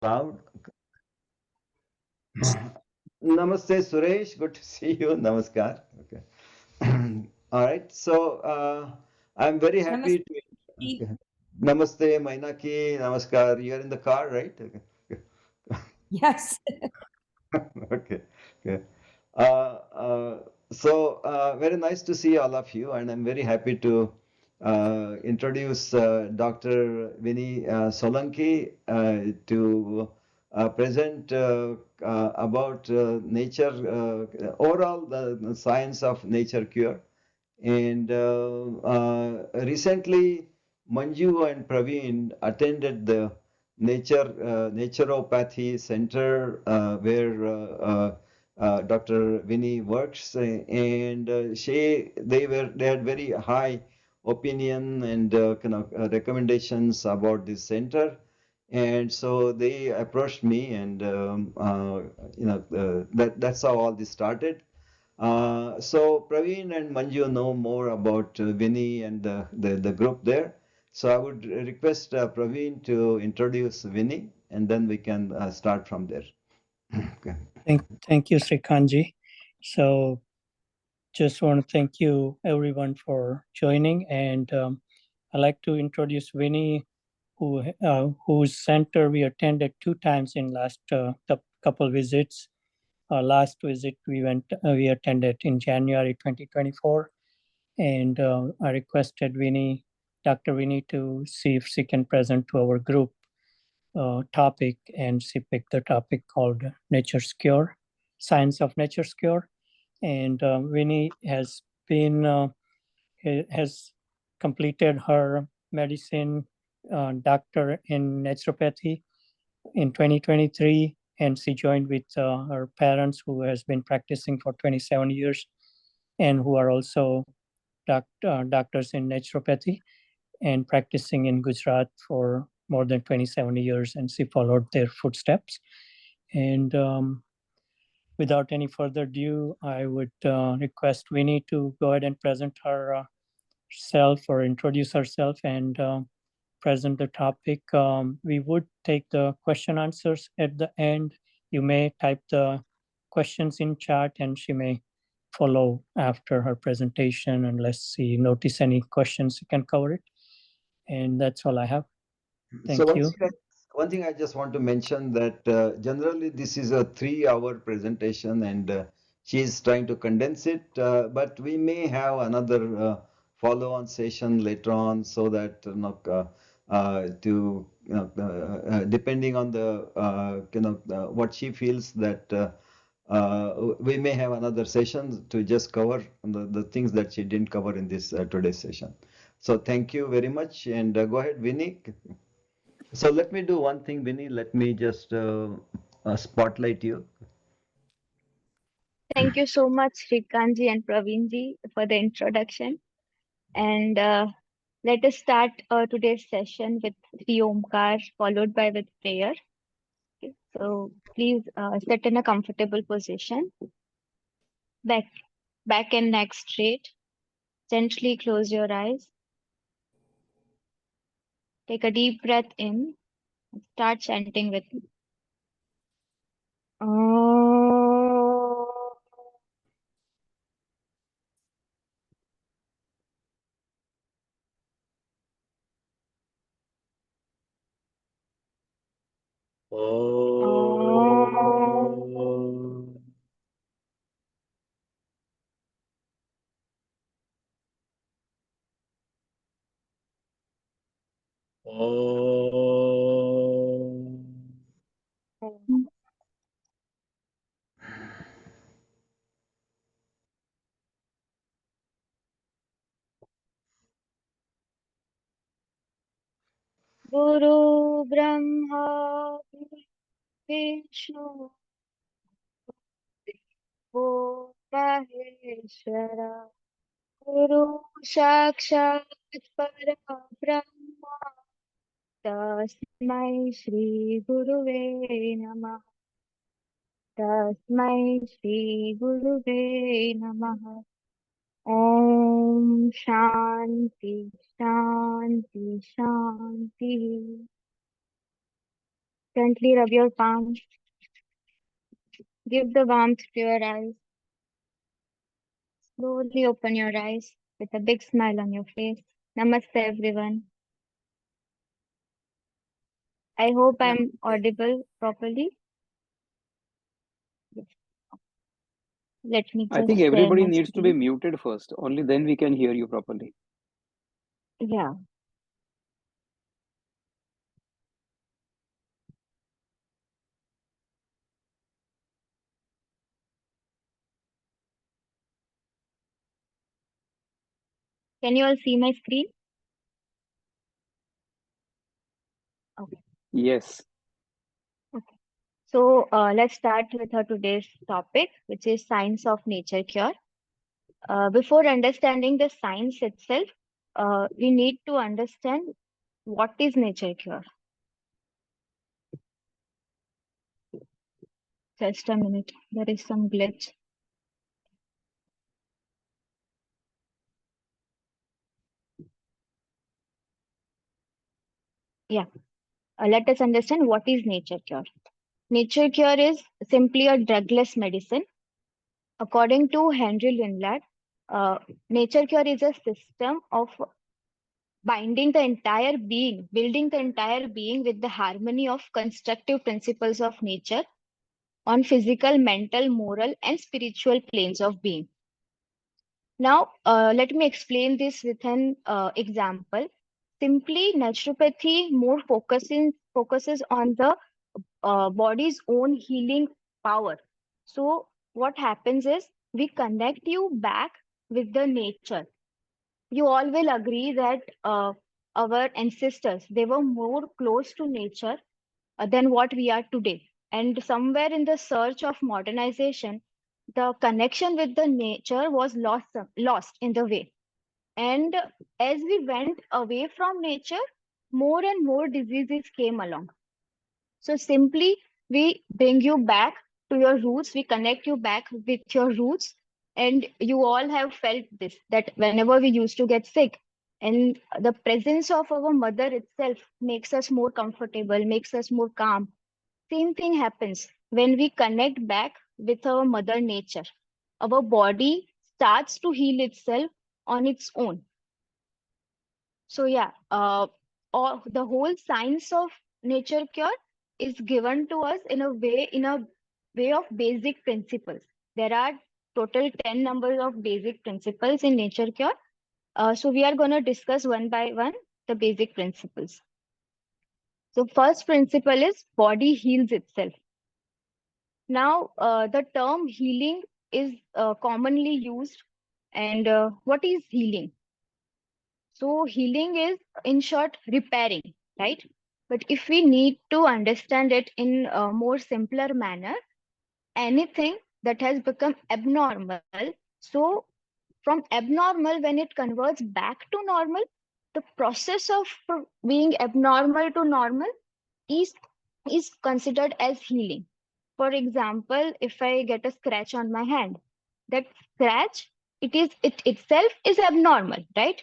Loud. Namaste, Suresh. Good to see you. Namaskar. Okay. All right. So I'm very happy Namaste. to. Okay. Namaste, Mainaki. Namaskar. You're in the car, right? Okay. Yes. Okay. Okay. Very nice to see all of you, and I'm very happy to introduce Dr. Vini Solanki to present about nature, overall the science of nature cure. And recently, Manju and Praveen attended the Naturopathy Center where Dr. Vini works, and they had very high opinion and recommendations about this center, and so they approached me, and that's how all this started. So Praveen and Manju know more about Vini and the group there. So I would request Praveen to introduce Vini, and then we can start from there. Okay. Thank you, Srikanji. So just want to thank you everyone for joining, and I'd like to introduce Vini, whose center we attended 2 times in last couple visits. Last visit we attended in January 2024, and I requested Dr. Vini, to see if she can present to our group topic, and she picked the topic called Nature's Cure, Science of Nature's Cure. And Vini has completed her medicine doctor in naturopathy in 2023, and she joined with her parents, who has been practicing for 27 years and who are also doctors in naturopathy and practicing in Gujarat for more than 27 years, and she followed their footsteps. And without any further ado, I would request Vini to go ahead and present herself or introduce herself and present the topic. We would take the question answers at the end. You may type the questions in chat, and she may follow after her presentation unless she notice any questions. You can cover it. And that's all I have. Thank you. One thing I just want to mention that generally this is a 3-hour presentation, and she is trying to condense it, but we may have another follow-on session later on, so that depending on the what she feels that we may have another session to just cover the things that she didn't cover in this today's session. So thank you very much, and go ahead, Vinny. So let me do one thing, Vinny. Let me just spotlight you. Thank you so much, Srikanji and Praveenji, for the introduction. And let us start today's session with three Omkar, followed by with prayer. Okay. So please sit in a comfortable position. Back and neck straight. Gently close your eyes. Take a deep breath in. Start chanting with me. Guru Brahma Vishnu Devo Maheshwara Guru Sakshat Parabrahma Tasmai Shri Guruve Namah Tasmai Shri Guruve Namah Om Shanti Shanti Shanti. Gently rub your palms. Give the warmth to your eyes. Slowly open your eyes with a big smile on your face. Namaste, everyone. I hope I'm audible properly. Yes. Let me I think just share everybody my needs to be screen. muted first. Only then we can hear you properly. Yeah. Can you all see my screen? Okay. Yes. Okay. So let's start with our today's topic, which is science of nature cure. Before understanding the science itself, we need to understand what is nature cure. Just a minute. There is some glitch. Yeah. Let us understand what is nature cure. Nature cure is simply a drugless medicine. According to Henry Lindblad, nature cure is a system of binding the entire being, building the entire being with the harmony of constructive principles of nature on physical, mental, moral, and spiritual planes of being. Now, let me explain this with an example. Simply, naturopathy more focuses on the body's own healing power. So, what happens is we connect you back with the nature. You all will agree that our ancestors, they were more close to nature than what we are today. And somewhere in the search of modernization, the connection with the nature was lost in the way. And as we went away from nature, more and more diseases came along. So simply, we bring you back to your roots, we connect you back with your roots. And you all have felt this, that whenever we used to get sick, and the presence of our mother itself makes us more comfortable, makes us more calm. Same thing happens when we connect back with our mother nature. Our body starts to heal itself on its own. So yeah, the whole science of nature cure is given to us in a way of basic principles. There are total 10 numbers of basic principles in nature cure. So we are going to discuss one by one the basic principles. So first principle is body heals itself. Now, the term healing is commonly used. And what is healing? So, healing is, in short, repairing, right? But if we need to understand it in a more simpler manner, anything that has become abnormal, so from abnormal, when it converts back to normal, the process of being abnormal to normal is is considered as healing. For example, if I get a scratch on my hand, that scratch, it itself is abnormal, right?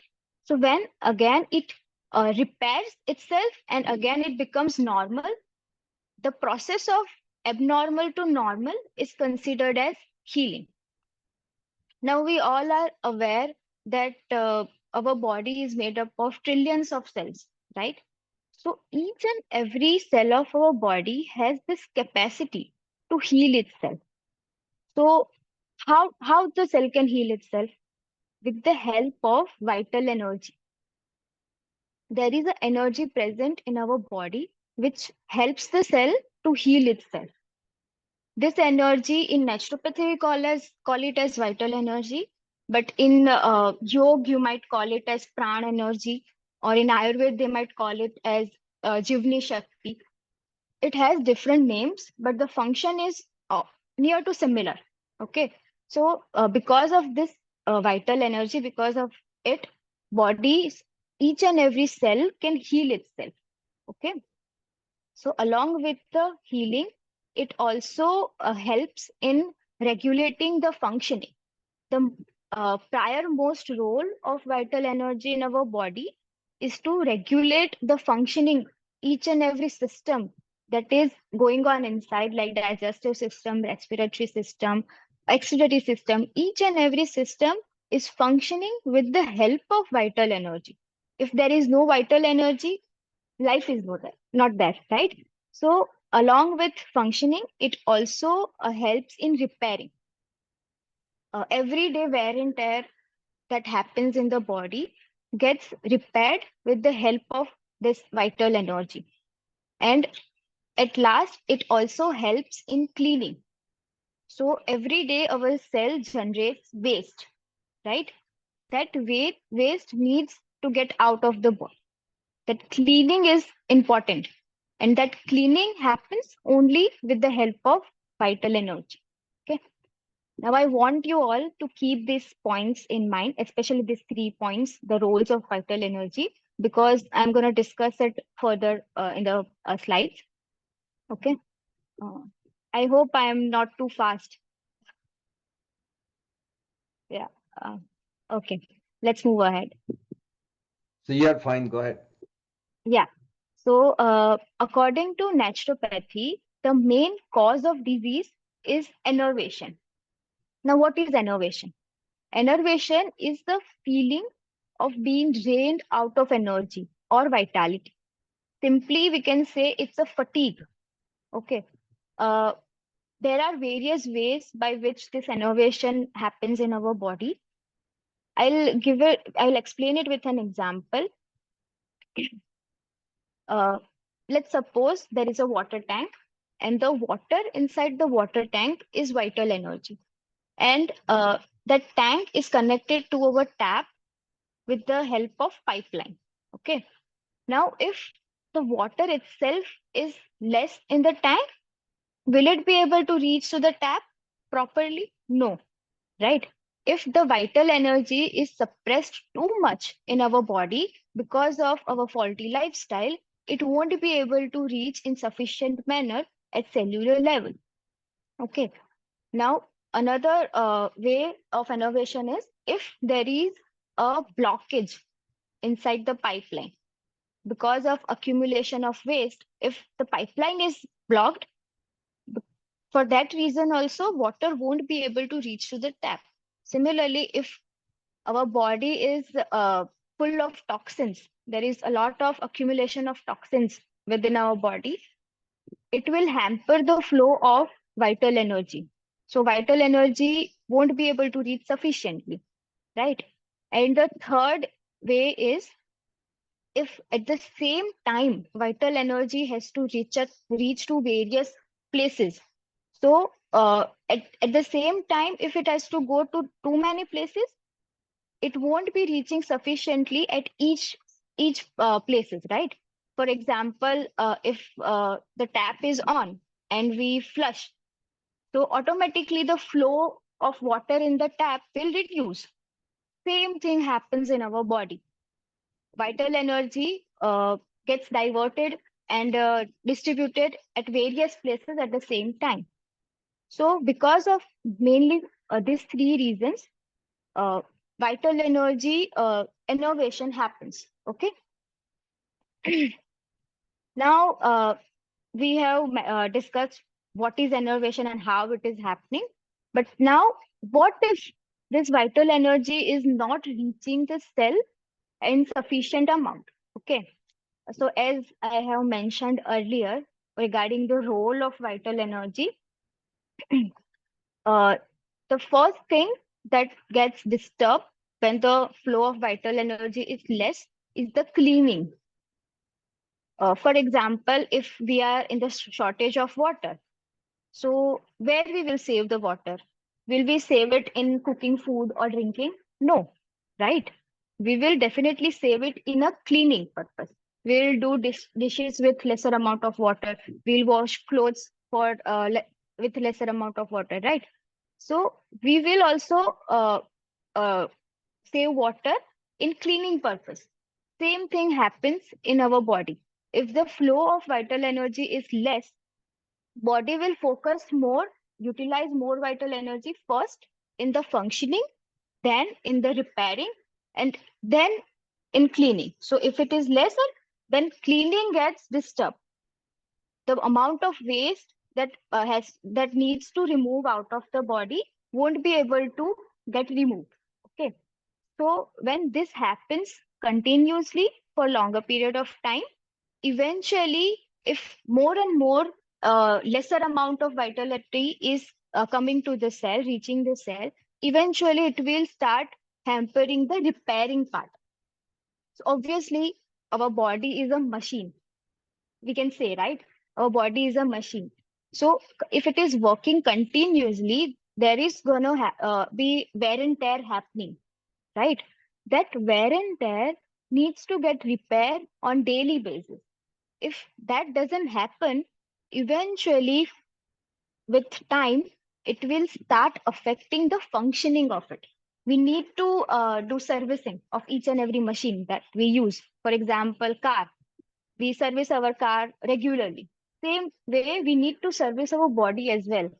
So when again it repairs itself and again it becomes normal, the process of abnormal to normal is considered as healing. Now we all are aware that our body is made up of trillions of cells, right? So each and every cell of our body has this capacity to heal itself. So how the cell can heal itself? With the help of vital energy. There is an energy present in our body which helps the cell to heal itself. This energy in naturopathy we call it as vital energy, but in yoga you might call it as prana energy, or in Ayurveda they might call it as Jivni Shakti. It has different names, but the function is near to similar. Okay, so because of this vital energy, because of it, bodies, each and every cell can heal itself. Okay, so along with the healing, it also helps in regulating the functioning. The prior most role of vital energy in our body is to regulate the functioning, each and every system that is going on inside, like digestive system, respiratory system, excretory system. Each and every system is functioning with the help of vital energy. If there is no vital energy, life is not there, right? So along with functioning, it also helps in repairing. Everyday wear and tear that happens in the body gets repaired with the help of this vital energy. And at last, it also helps in cleaning. So every day our cell generates waste, right? That waste needs to get out of the body. That cleaning is important. And that cleaning happens only with the help of vital energy. Okay. Now I want you all to keep these points in mind, especially these 3 points, the roles of vital energy, because I'm going to discuss it further in the slides. Okay. I hope I am not too fast. Yeah. Okay. Let's move ahead. So you are fine. Go ahead. Yeah. So according to naturopathy, the main cause of disease is enervation. Now, what is enervation? Enervation is the feeling of being drained out of energy or vitality. Simply, we can say it's a fatigue. Okay. There are various ways by which this enervation happens in our body. I'll explain it with an example. Let's suppose there is a water tank, and the water inside the water tank is vital energy. And that tank is connected to our tap with the help of pipeline. Okay. Now, if the water itself is less in the tank, will it be able to reach to the tap properly? No, right? If the vital energy is suppressed too much in our body because of our faulty lifestyle, it won't be able to reach in sufficient manner at cellular level. Okay. Now, another way of innovation is if there is a blockage inside the pipeline because of accumulation of waste. If the pipeline is blocked, for that reason also water won't be able to reach to the tap. Similarly, if our body is full of toxins, there is a lot of accumulation of toxins within our body, it will hamper the flow of vital energy. So vital energy won't be able to reach sufficiently, right? And the third way is if at the same time vital energy has to reach to various places. So at the same time, if it has to go to too many places, it won't be reaching sufficiently at each places, right? For example, if the tap is on and we flush, so automatically the flow of water in the tap will reduce. Same thing happens in our body. Vital energy gets diverted and distributed at various places at the same time. So because of mainly these 3 reasons, uh, vital energy innovation happens. Okay. Now we have discussed what is innovation and how it is happening. But now, what if this vital energy is not reaching the cell in sufficient amount? Okay. So as I have mentioned earlier regarding the role of vital energy, the first thing that gets disturbed when the flow of vital energy is less is the cleaning. For example, if we are in the shortage of water, so where we will save the water? Will we save it in cooking food or drinking? No, right? We will definitely save it in a cleaning purpose. We'll do dishes with lesser amount of water. We'll wash clothes for with lesser amount of water, right? So we will also uh, save water in cleaning purpose. Same thing happens in our body. If the flow of vital energy is less, body will focus more, utilize more vital energy first in the functioning, then in the repairing, and then in cleaning. So if it is lesser, then cleaning gets disturbed. the amount of waste that needs to remove out of the body won't be able to get removed. Okay. So when this happens continuously for longer period of time, eventually, if more and more lesser amount of vitality is coming to the cell, reaching the cell, eventually it will start hampering the repairing part. So obviously, our body is a machine. We can say, right? Our body is a machine. So if it is working continuously, there is going to be wear and tear happening, right? That wear and tear needs to get repaired on daily basis. If that doesn't happen, eventually with time, it will start affecting the functioning of it. We need to do servicing of each and every machine that we use. For example, car. We service our car regularly. Same way, we need to service our body as well.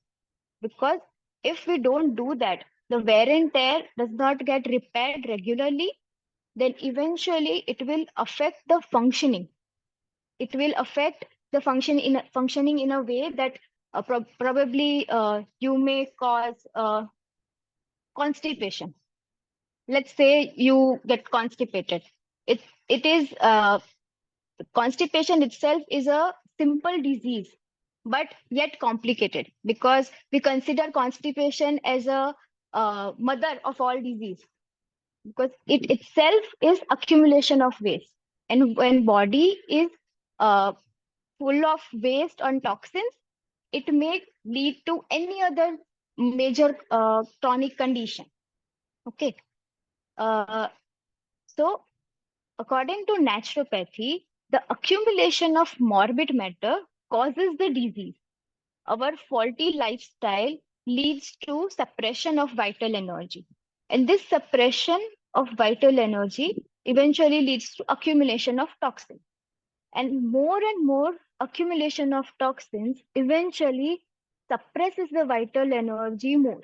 Because if we don't do that, the wear and tear does not get repaired regularly, then eventually it will affect the functioning. It will affect the functioning in a way that probably you may cause constipation. Let's say you get constipated. It is constipation itself is a simple disease, but yet complicated, because we consider constipation as a mother of all disease, because it itself is accumulation of waste. And when body is uh, full of waste and toxins, it may lead to any other major chronic condition. Okay. So according to naturopathy, the accumulation of morbid matter causes the disease. Our faulty lifestyle leads to suppression of vital energy. And this suppression of vital energy eventually leads to accumulation of toxins. And more accumulation of toxins eventually suppresses the vital energy more.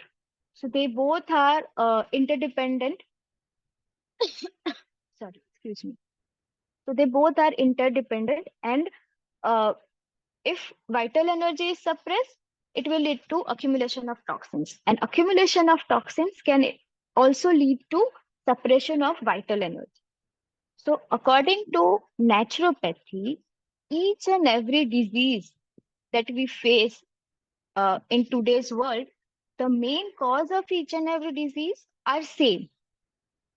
So they both are interdependent. Sorry, excuse me. So they both are interdependent, and if vital energy is suppressed, it will lead to accumulation of toxins. And accumulation of toxins can also lead to suppression of vital energy. So according to naturopathy, each and every disease that we face in today's world, the main cause of each and every disease are same.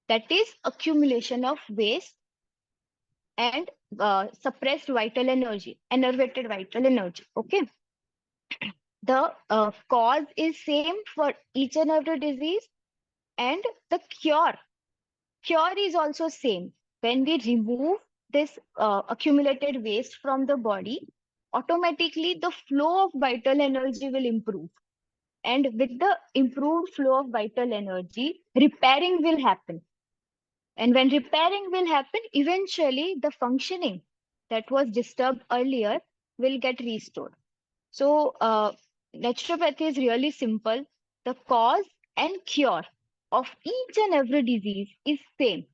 That is accumulation of waste and suppressed vital energy, enervated vital energy. Okay. The cause is same for each and every disease, and the cure is also same. When we remove this accumulated waste from the body, automatically the flow of vital energy will improve. And with the improved flow of vital energy, repairing will happen. And when repairing will happen, eventually the functioning that was disturbed earlier will get restored. So naturopathy is really simple. The cause and cure of each and every disease is same: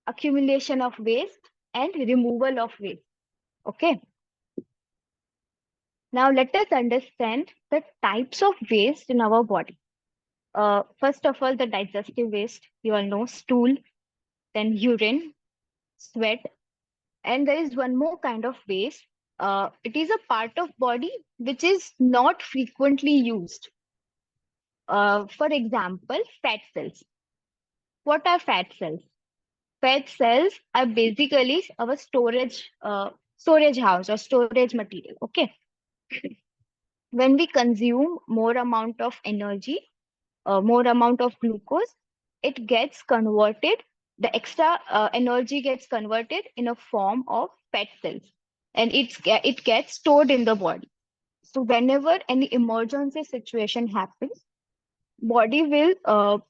accumulation of waste and removal of waste. Okay. Now let us understand the types of waste in our body. First of all, the digestive waste. You all know: stool, then urine, sweat, and there is one more kind of waste. It is a part of body which is not frequently used. For example, fat cells. What are fat cells? Fat cells are basically our storage house or storage material. Okay. When we consume more amount of energy, more amount of glucose, it gets converted. The extra energy gets converted in a form of fat cells, and it gets stored in the body. So whenever any emergency situation happens, body will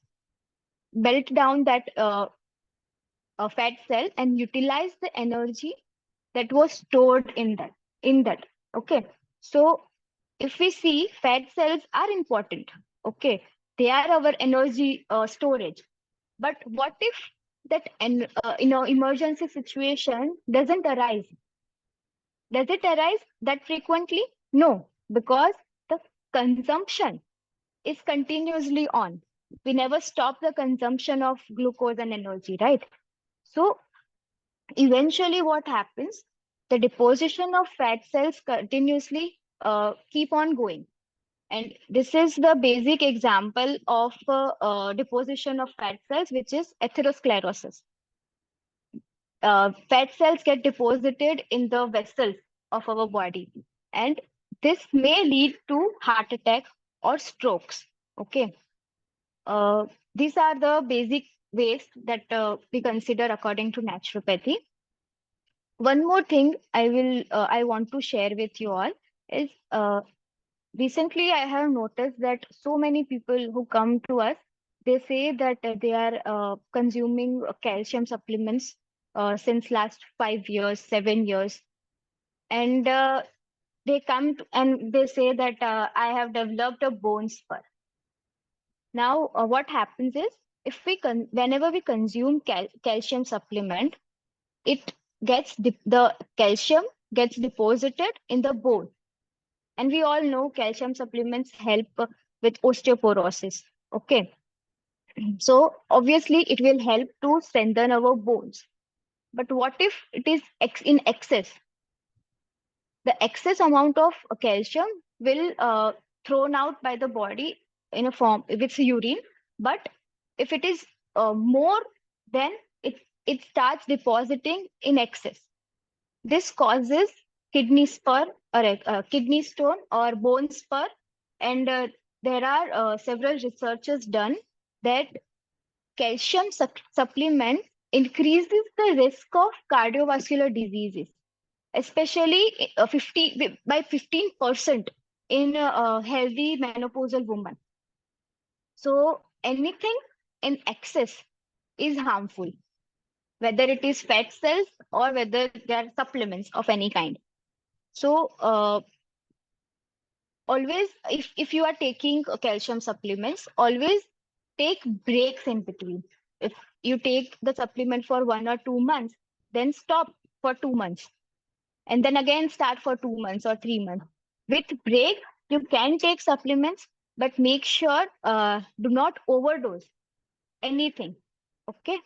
melt down that fat cell and utilize the energy that was stored in that. Okay. So if we see, fat cells are important. Okay. They are our energy storage. But what if that emergency situation doesn't arise? Does it arise that frequently? No, because the consumption is continuously on. We never stop the consumption of glucose and energy, right? So eventually what happens, the deposition of fat cells continuously keep on going. And this is the basic example of deposition of fat cells, which is atherosclerosis. Fat cells get deposited in the vessels of our body, and this may lead to heart attack or strokes. Okay. These are the basic ways that we consider according to naturopathy. One more thing I want to share with you all is recently I have noticed that so many people who come to us, they say that they are consuming calcium supplements since last 5 years, 7 years, and they come and they say that I have developed a bone spur. Now, what happens is, if we whenever we consume calcium supplement, it gets the calcium gets deposited in the bone, and we all know calcium supplements help with osteoporosis. Okay, so obviously it will help to strengthen our bones. But what if it is in excess? The excess amount of calcium will thrown out by the body in a form with urine. But if it is more, then it starts depositing in excess. This causes kidney spur or kidney stone or bone spur. And there are several researches done that calcium supplement increases the risk of cardiovascular diseases, especially 15% in a healthy menopausal woman. So anything in excess is harmful, whether it is fat cells or whether they are supplements of any kind. So always, if you are taking calcium supplements, always take breaks in between. If you take the supplement for 1 or 2 months, then stop for 2 months, and then again start for 2 months or 3 months. With break, you can take supplements, but make sure do not overdose anything. Okay.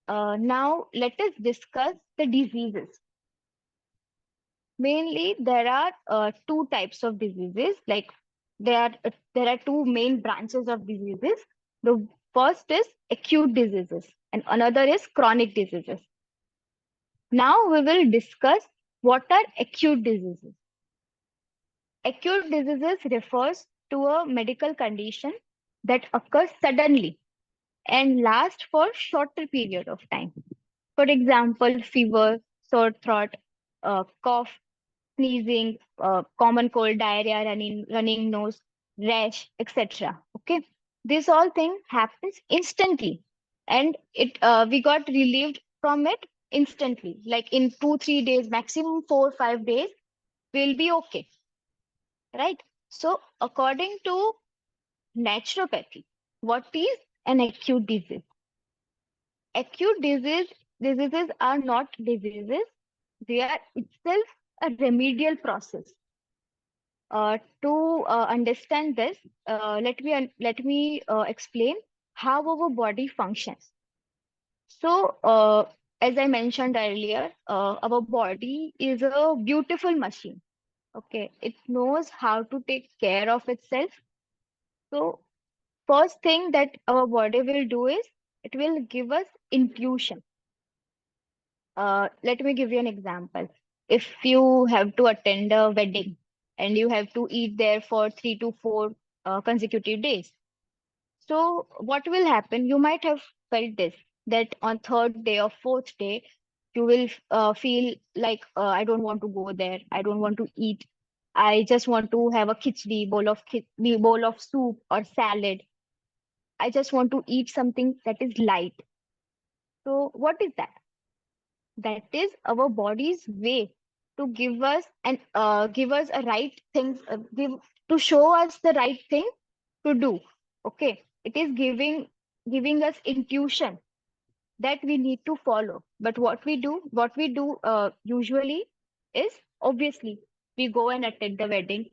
Now let us discuss the diseases. Mainly, there are two types of diseases. Like there are two main branches of diseases. The first is acute diseases, and another is chronic diseases. Now we will discuss what are acute diseases. Acute diseases refers to a medical condition that occurs suddenly and lasts for shorter period of time. For example, fever, sore throat, cough, sneezing, common cold, diarrhea, running nose, rash, etc. Okay, this all thing happens instantly, and we got relieved from it instantly. Like in 2-3 days, maximum 4-5 days, we'll be okay, right? So according to naturopathy, what is an acute disease? Acute diseases are not diseases; they are itself a remedial process. To understand this, let me explain how our body functions. So, as I mentioned earlier, our body is a beautiful machine. Okay, it knows how to take care of itself. So, first thing that our body will do is it will give us intuition. Let me give you an example. If you have to attend a wedding and you have to eat there for 3 to 4 consecutive days, so what will happen? You might have felt this, that on third day or fourth day, you will feel like I don't want to go there. I don't want to eat. I just want to have a khichdi, bowl of soup or salad. I just want to eat something that is light. So what is that? That is our body's way to give us a right things, to show us the right thing to do. Okay, it is giving us intuition that we need to follow. But what we do usually is, obviously, we go and attend the wedding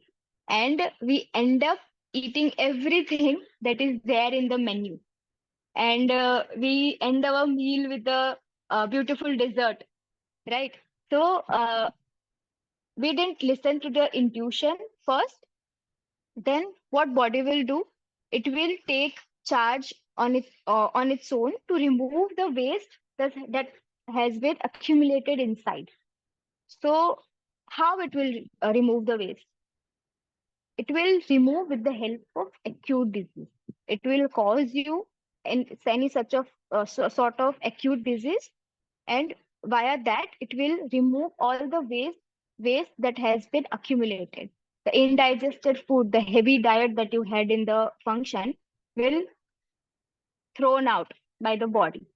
and we end up eating everything that is there in the menu. And we end our meal with a beautiful dessert, right? So we didn't listen to the intuition first. Then what body will do? It will take charge on its own to remove the waste that has been accumulated inside. So how it will remove the waste? It will remove with the help of acute disease. It will cause you any such of sort of acute disease, and via that it will remove all the waste that has been accumulated. The indigested food, the heavy diet that you had in the function will thrown out by the body.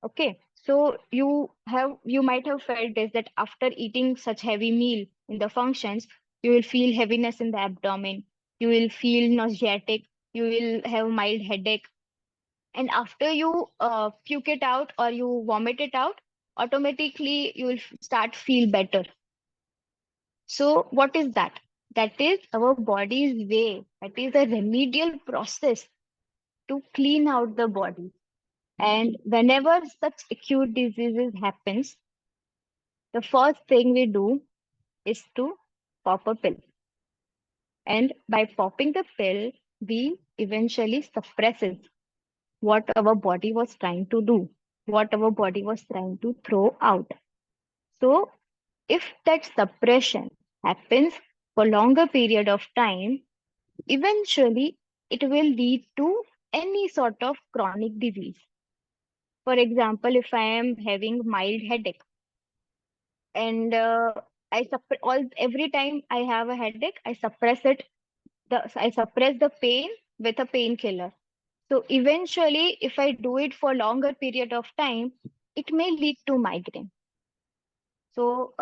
Okay, so you might have felt this, that after eating such heavy meal in the functions, you will feel heaviness in the abdomen, you will feel nauseatic, you will have mild headache, and after you puke it out or you vomit it out, automatically you will start feel better. So what is that? That is our body's way. That is a remedial process to clean out the body. And whenever such acute diseases happens, the first thing we do is to pop a pill. And by popping the pill, we eventually suppresses what our body was trying to do, what our body was trying to throw out. So if that suppression happens for longer period of time, eventually it will lead to any sort of chronic disease. For example, if I am having mild headache and every time I have a headache, I suppress the pain with a painkiller. So eventually, if I do it for longer period of time, it may lead to migraine. So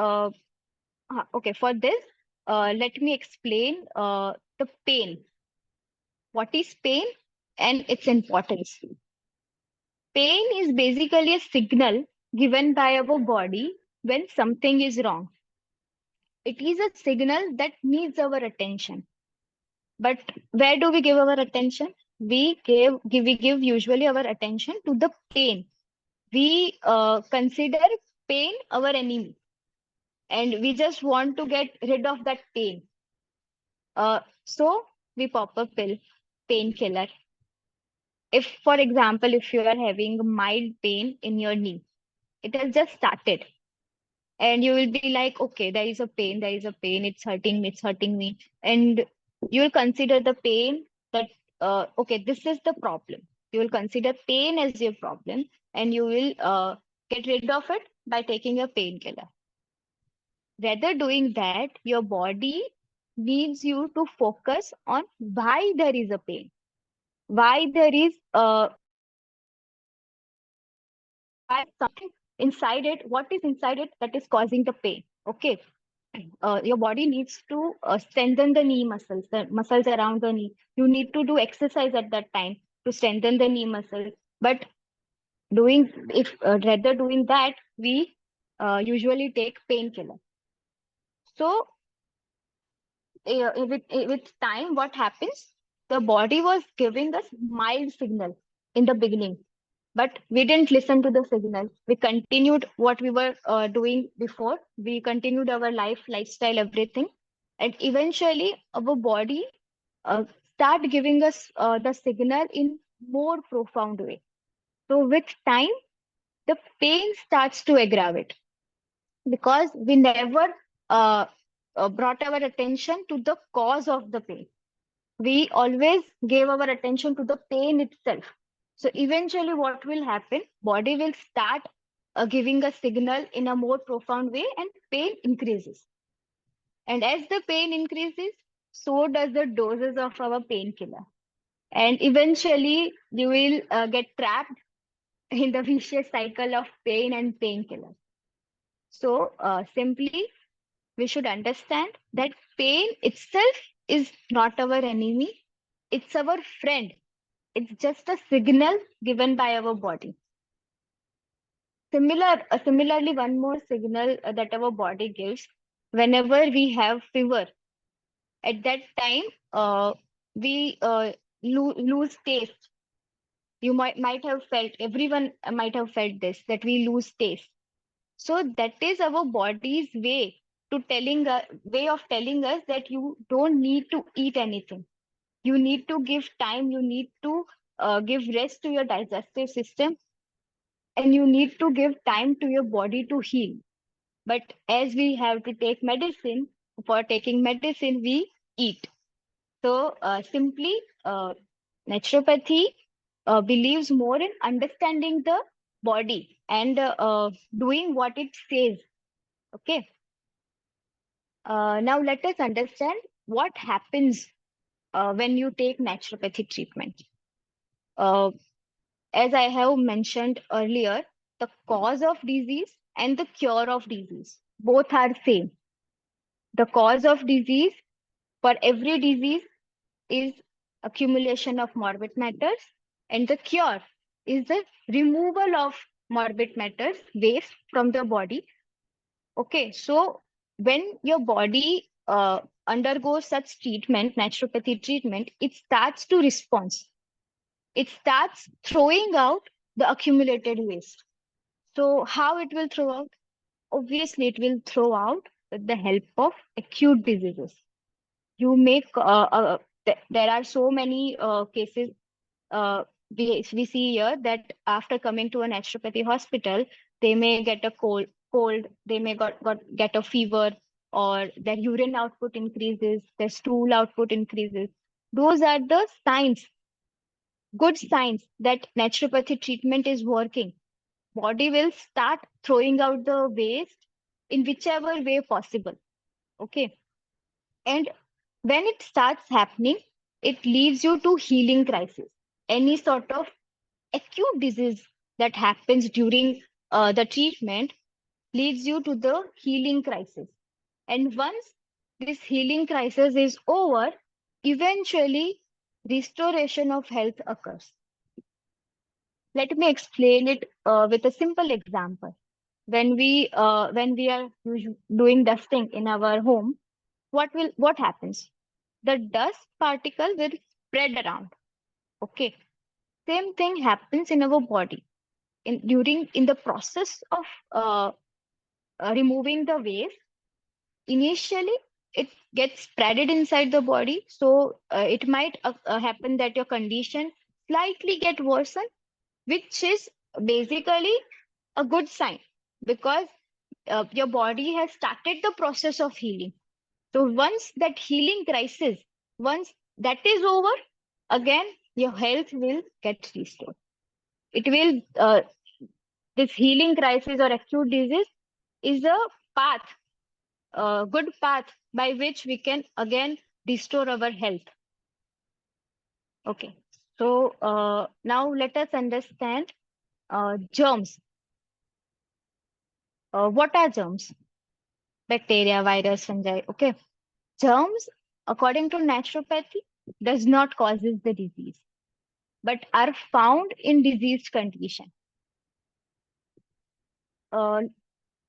okay, for this, let me explain the pain. What is pain and its importance? Pain is basically a signal given by our body when something is wrong. It is a signal that needs our attention. But where do we give our attention? We give usually our attention to the pain. We consider pain our enemy, and we just want to get rid of that pain. So we pop a pill, painkiller. If, for example, if you are having mild pain in your knee, it has just started, and you will be like, okay, there is a pain, it's hurting me, and you will consider the pain that okay, this is the problem. You will consider pain as your problem, and you will get rid of it by taking a painkiller. Rather doing that, your body needs you to focus on why there is a pain, why there is why something inside it, what is inside it that is causing the pain. Okay, your body needs to strengthen the knee muscles, the muscles around the knee. You need to do exercise at that time to strengthen the knee muscles. But rather doing that, we usually take painkiller. So with time, what happens? The body was giving us mild signal in the beginning, but we didn't listen to the signal. We continued what we were doing before. We continued our lifestyle, everything. And eventually our body start giving us the signal in more profound way. So with time, the pain starts to aggravate because we never brought our attention to the cause of the pain. We always gave our attention to the pain itself. So eventually what will happen? Body will start giving a signal in a more profound way, and pain increases. And as the pain increases, so does the doses of our painkiller. And eventually you will get trapped in the vicious cycle of pain and painkiller. So simply, we should understand that pain itself is not our enemy. It's our friend. It's just a signal given by our body. Similarly, one more signal that our body gives whenever we have fever. At that time, we lose taste. You might have felt, everyone might have felt this, that we lose taste. So that is our body's way of telling us that you don't need to eat anything. You need to give time. You need to give rest to your digestive system, and you need to give time to your body to heal. But as we have to take medicine, for taking medicine, we eat. So simply, naturopathy believes more in understanding the body and doing what it says. Okay. Now let us understand what happens when you take naturopathy treatment. As I have mentioned earlier, the cause of disease and the cure of disease both are same. The cause of disease for every disease is accumulation of morbid matters, and the cure is the removal of morbid matters, waste from the body. Okay, so when your body undergoes such treatment, naturopathy treatment, it starts to respond. It starts throwing out the accumulated waste. So how it will throw out? Obviously, it will throw out with the help of acute diseases. You make there are so many cases we see here that after coming to a naturopathy hospital, they may get a cold, they may get a fever, or their urine output increases, their stool output increases. Those are the signs, good signs that naturopathy treatment is working. Body will start throwing out the waste in whichever way possible. Okay. And when it starts happening, it leads you to healing crisis. Any sort of acute disease that happens during the treatment leads you to the healing crisis. And once this healing crisis is over, eventually restoration of health occurs. Let me explain it with a simple example. When we are doing dusting in our home, what happens? The dust particle will spread around. Okay. Same thing happens in our body. In the process of removing the waste, initially it gets spreaded inside the body. So it might happen that your condition slightly get worsened, which is basically a good sign, because your body has started the process of healing. So once that healing crisis, once that is over, again your health will get restored. It will this healing crisis or acute disease is a path, a good path by which we can again restore our health. Okay, so now let us understand germs. What are germs? Bacteria, virus, fungi. Okay, germs, according to naturopathy, does not causes the disease, but are found in diseased condition.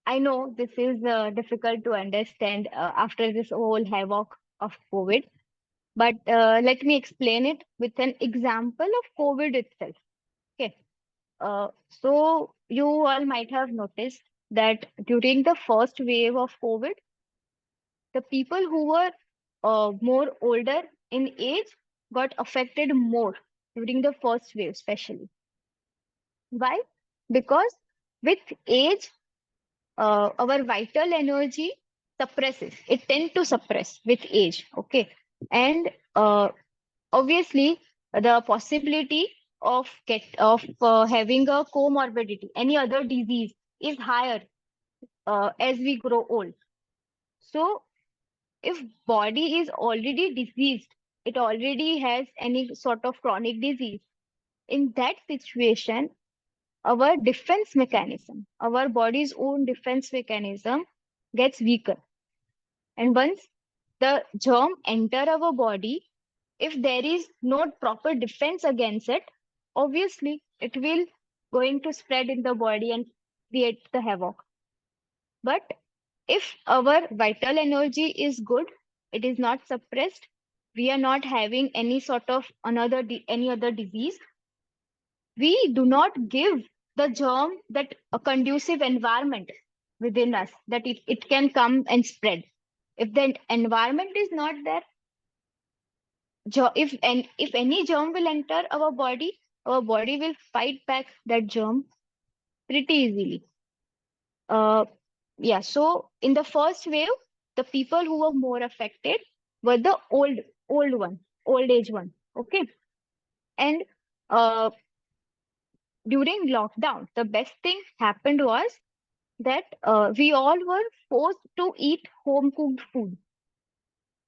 I know this is difficult to understand after this whole havoc of COVID, but let me explain it with an example of COVID itself. Okay. So you all might have noticed that during the first wave of COVID, the people who were more older in age got affected more during the first wave, especially. Why? Because with age, our vital energy suppresses. It tends to suppress with age. Okay. And obviously, the possibility of having a comorbidity, any other disease, is higher as we grow old. So if body is already diseased, it already has any sort of chronic disease, in that situation, our defense mechanism, our body's own defense mechanism gets weaker. And once the germ enter our body, if there is no proper defense against it, obviously it will going to spread in the body and create the havoc. But if our vital energy is good, it is not suppressed, we are not having any sort of any other disease, we do not give the germ that a conducive environment within us that it can come and spread. If the environment is not there, if any germ will enter our body will fight back that germ pretty easily. Yeah, so in the first wave, the people who were more affected were the old age one. Okay. And uh, during lockdown, the best thing happened was that we all were forced to eat home cooked food.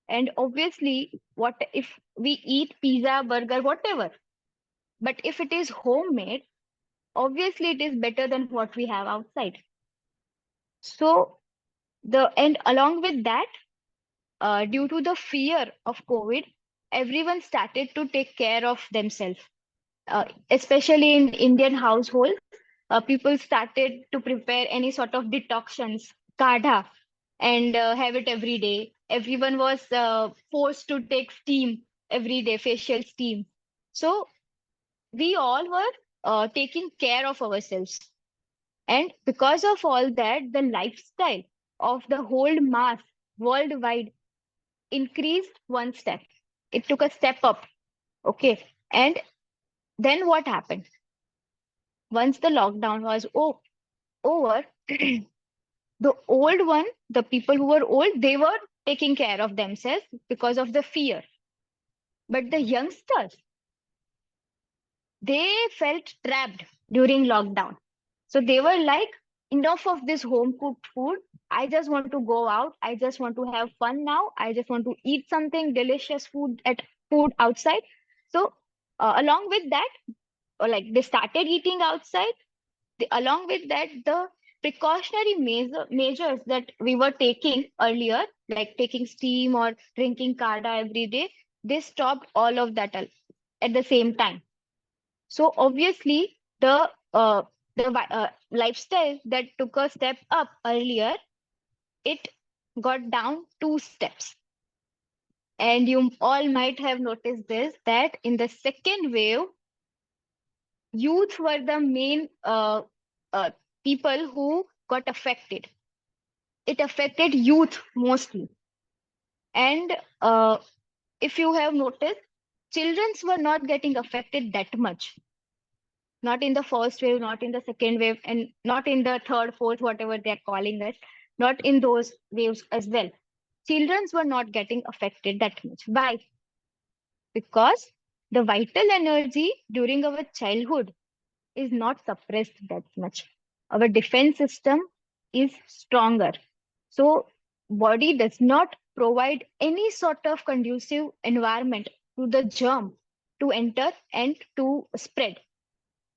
And obviously, what if we eat pizza, burger, whatever? But if it is homemade, obviously it is better than what we have outside. So and along with that, due to the fear of COVID, everyone started to take care of themselves. Especially in Indian households, people started to prepare any sort of decoctions, kadha, and have it every day. Everyone was forced to take steam every day, facial steam. So we all were taking care of ourselves. And because of all that, the lifestyle of the whole mass worldwide increased one step. It took a step up. Okay. And then what happened? Once the lockdown was over, the people who were old, they were taking care of themselves because of the fear. But the youngsters, they felt trapped during lockdown. So they were like, enough of this home cooked food. I just want to go out. I just want to have fun now. I just want to eat something delicious food outside. So along with that, like they started eating outside. Along with that, the precautionary measures that we were taking earlier, like taking steam or drinking kadha every day, they stopped all of that at the same time. So obviously, the lifestyle that took a step up earlier, it got down 2 steps. And you all might have noticed this, that in the second wave, youth were the main people who got affected. It affected youth mostly. And if you have noticed, children were not getting affected that much. Not in the first wave, not in the second wave, and not in the third, fourth, whatever they're calling it, not in those waves as well. Children were not getting affected that much. Why? Because the vital energy during our childhood is not suppressed that much. Our defense system is stronger. So body does not provide any sort of conducive environment to the germ to enter and to spread.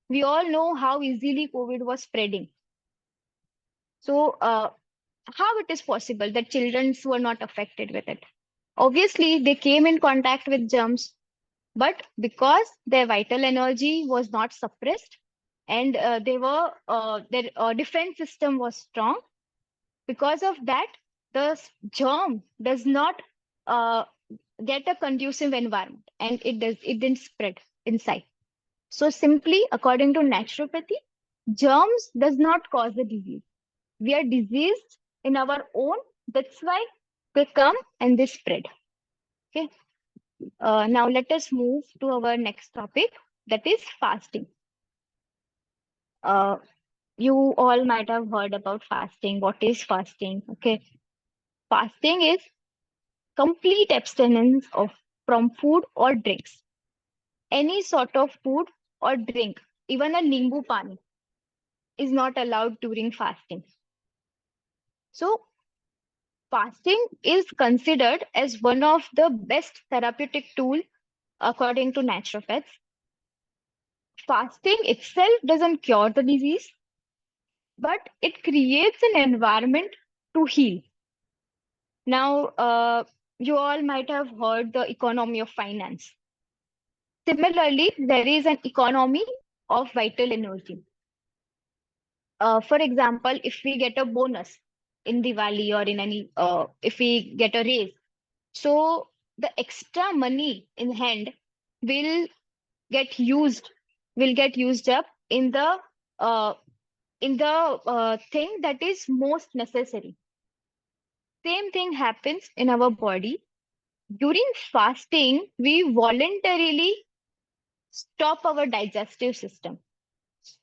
We all know how easily COVID was spreading. So how it is possible that children were not affected with it? Obviously, they came in contact with germs, but because their vital energy was not suppressed and their defense system was strong, because of that, the germ does not get a conducive environment and it didn't spread inside. So simply, according to naturopathy, germs does not cause the disease. We are diseased in our own. That's why they come and they spread. Okay. Now let us move to our next topic, that is fasting. You all might have heard about fasting. What is fasting? Okay. Fasting is complete abstinence from food or drinks. Any sort of food or drink, even a nimbu pani, is not allowed during fasting. So fasting is considered as one of the best therapeutic tools according to naturopaths. Fasting itself doesn't cure the disease, but it creates an environment to heal. Now, you all might have heard the economy of finance. Similarly, there is an economy of vital energy. for example, if we get a bonus in Diwali or in any, if we get a raise, so the extra money in hand will get used, up uh, in the thing that is most necessary. Same thing happens in our body. During fasting, we voluntarily stop our digestive system.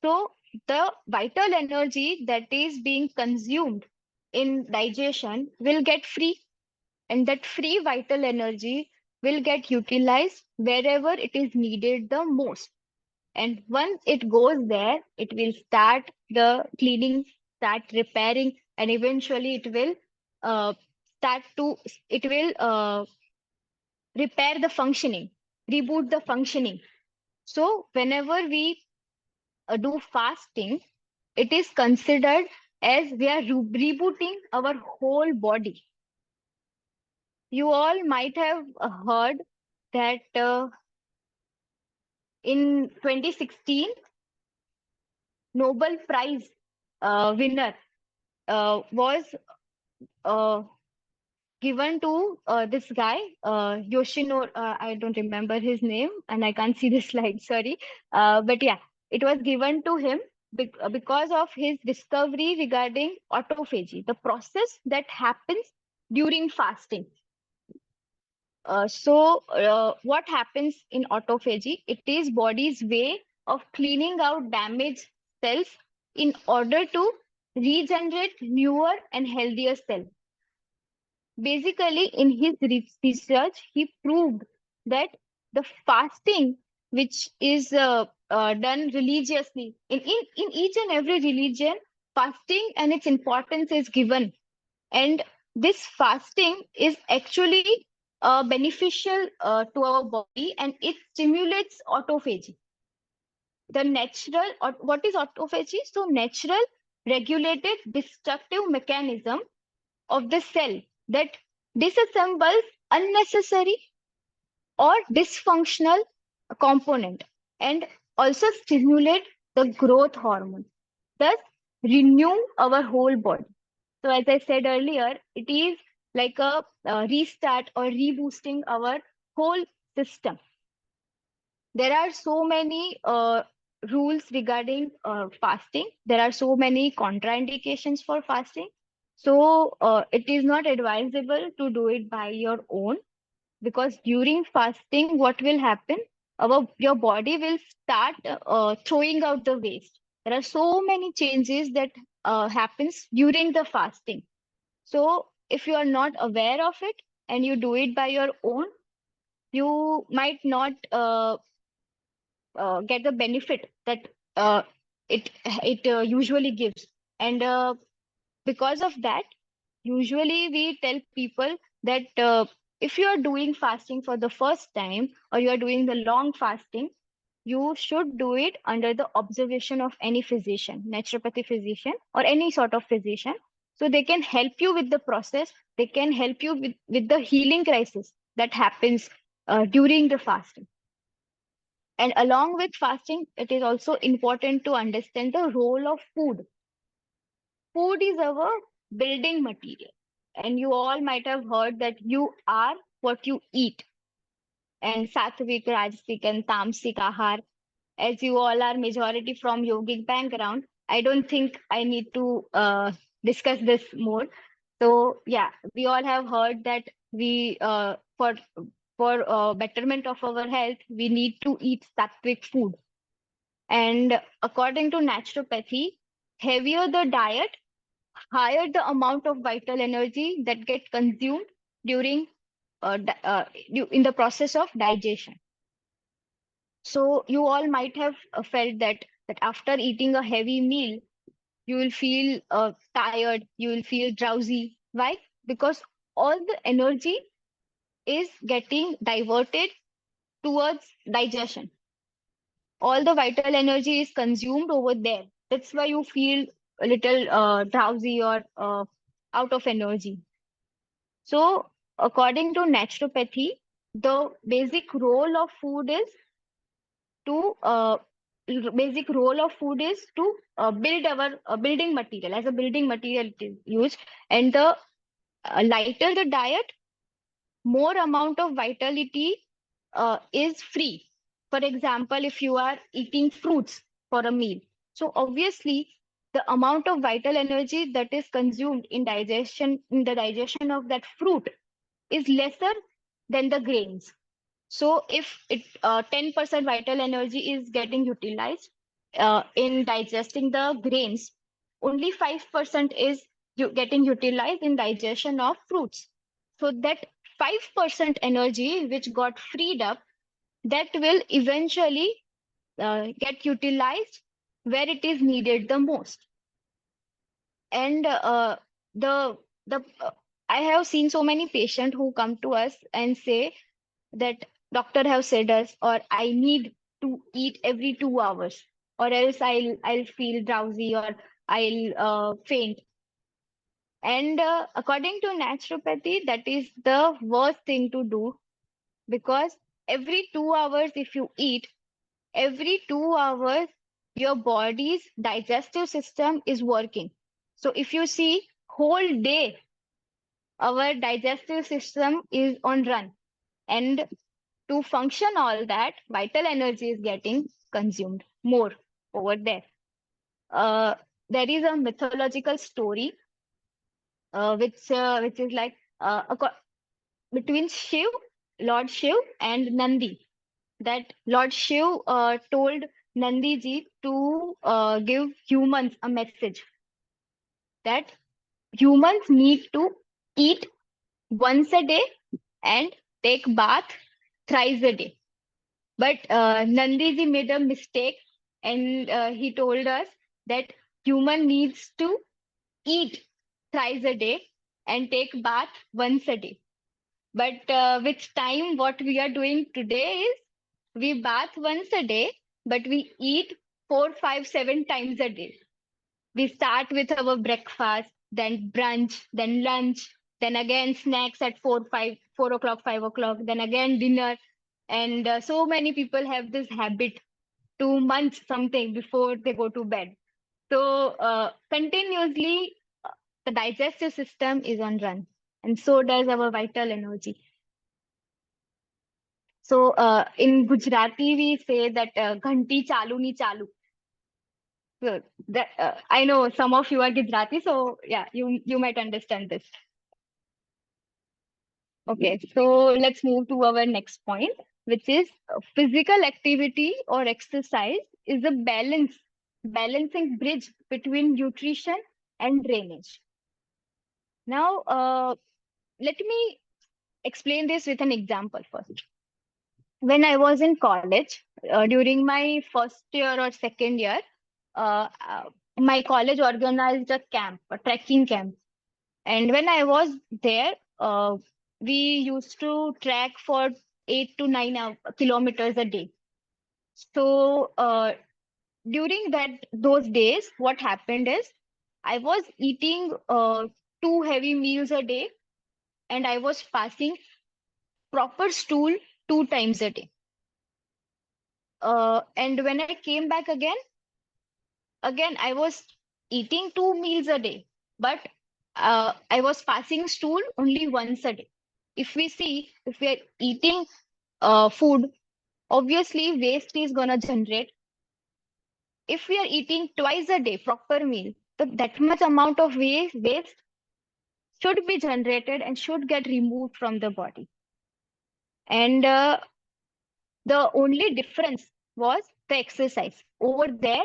So the vital energy that is being consumed in digestion will get free, and that free vital energy will get utilized wherever it is needed the most. And once it goes there, it will start the cleaning, start repairing, and eventually uh, start to it will repair the functioning, reboot the functioning. So whenever we do fasting, it is considered as we are rebooting our whole body. You all might have heard that in 2016, Nobel Prize winner was uh, given to this guy, Yoshinori. I don't remember his name, and I can't see the slide. Sorry, but yeah, it was given to him because of his discovery regarding autophagy, the process that happens during fasting. What happens in autophagy? It is body's way of cleaning out damaged cells in order to regenerate newer and healthier cells. Basically, in his research, he proved that the fasting, which is done religiously, in each and every religion, fasting and its importance is given. And this fasting is actually beneficial to our body, and it stimulates autophagy. The natural, or what is autophagy? So natural regulated destructive mechanism of the cell that disassembles unnecessary or dysfunctional component, and also stimulate the growth hormone, thus renew our whole body. So as I said earlier, it is like a restart or reboosting our whole system. There are so many rules regarding fasting. There are so many contraindications for fasting. So it is not advisable to do it by your own, because during fasting, what will happen? Your body will start throwing out the waste. There are so many changes that happens during the fasting. So if you are not aware of it and you do it by your own, you might not get the benefit that it usually gives. And because of that, usually we tell people that if you are doing fasting for the first time, or you are doing the long fasting, you should do it under the observation of any physician, naturopathy physician, or any sort of physician. So they can help you with the process. They can help you with the healing crisis that happens during the fasting. And along with fasting, it is also important to understand the role of food. Food is our building material. And you all might have heard that you are what you eat. And sattvic, rajasic, and tamasic ahar, as you all are majority from yogic background, I don't think I need to discuss this more. So yeah, we all have heard that we for betterment of our health, we need to eat sattvic food. And according to naturopathy, heavier the diet, higher the amount of vital energy that get consumed during in the process of digestion. So you all might have felt that after eating a heavy meal, you will feel tired, you will feel drowsy. Why? Because all the energy is getting diverted towards digestion. All the vital energy is consumed over there. That's why you feel a little drowsy or out of energy. So, according to naturopathy, the basic role of food is to basic role of food is to build our building material. As a building material it is used, and the lighter the diet, more amount of vitality is free. For example, if you are eating fruits for a meal, so obviously the amount of vital energy that is consumed in the digestion of that fruit is lesser than the grains. So if 10% vital energy is getting utilized in digesting the grains, only 5% is getting utilized in digestion of fruits. So that 5% energy which got freed up, that will eventually get utilized where it is needed the most. And the I have seen so many patients who come to us and say that doctor have said us, or I need to eat every 2 hours, or else I'll feel drowsy, or I'll faint. And according to naturopathy, that is the worst thing to do, because every 2 hours if you eat, every 2 hours your body's digestive system is working. So if you see, whole day our digestive system is on run, and to function all that, vital energy is getting consumed more over there. There is a mythological story which is like between Lord Shiv and Nandi. That Lord Shiv told Nandi ji to give humans a message that humans need to eat once a day and take bath thrice a day. But Nandi ji made a mistake, and he told us that human needs to eat thrice a day and take bath once a day. But with time, what we are doing today is we bath once a day, but we eat 4, 5, 7 times a day. We start with our breakfast, then brunch, then lunch, then again snacks at 4 o'clock, 5 o'clock, then again dinner. And so many people have this habit to munch something before they go to bed. So continuously, the digestive system is on run, and so does our vital energy. So in Gujarati, we say that ghanti chalu ni chalu. So that, I know some of you are Gujarati, so yeah, you might understand this. Okay, so let's move to our next point, which is physical activity or exercise is a balancing bridge between nutrition and drainage. Now, let me explain this with an example first. When I was in college, during my first year or second year, my college organized a camp, a trekking camp. And when I was there, we used to trek for 8 to 9 kilometers a day. So during those days, what happened is I was eating 2 heavy meals a day, and I was passing proper stool 2 times a day. And when I came back again I was eating 2 meals a day, but I was passing stool only once a day. If we are eating food, obviously waste is gonna generate. If we are eating twice a day proper meal, that much amount of waste should be generated and should get removed from the body. And the only difference was the exercise. Over there,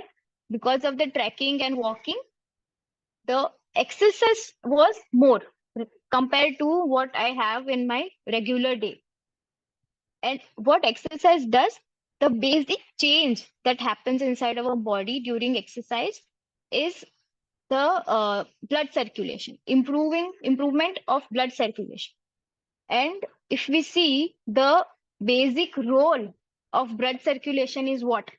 because of the trekking and walking, the exercise was more compared to what I have in my regular day. And what exercise does, the basic change that happens inside our body during exercise is the blood circulation, improvement of blood circulation. And if we see, the basic role of blood circulation is what?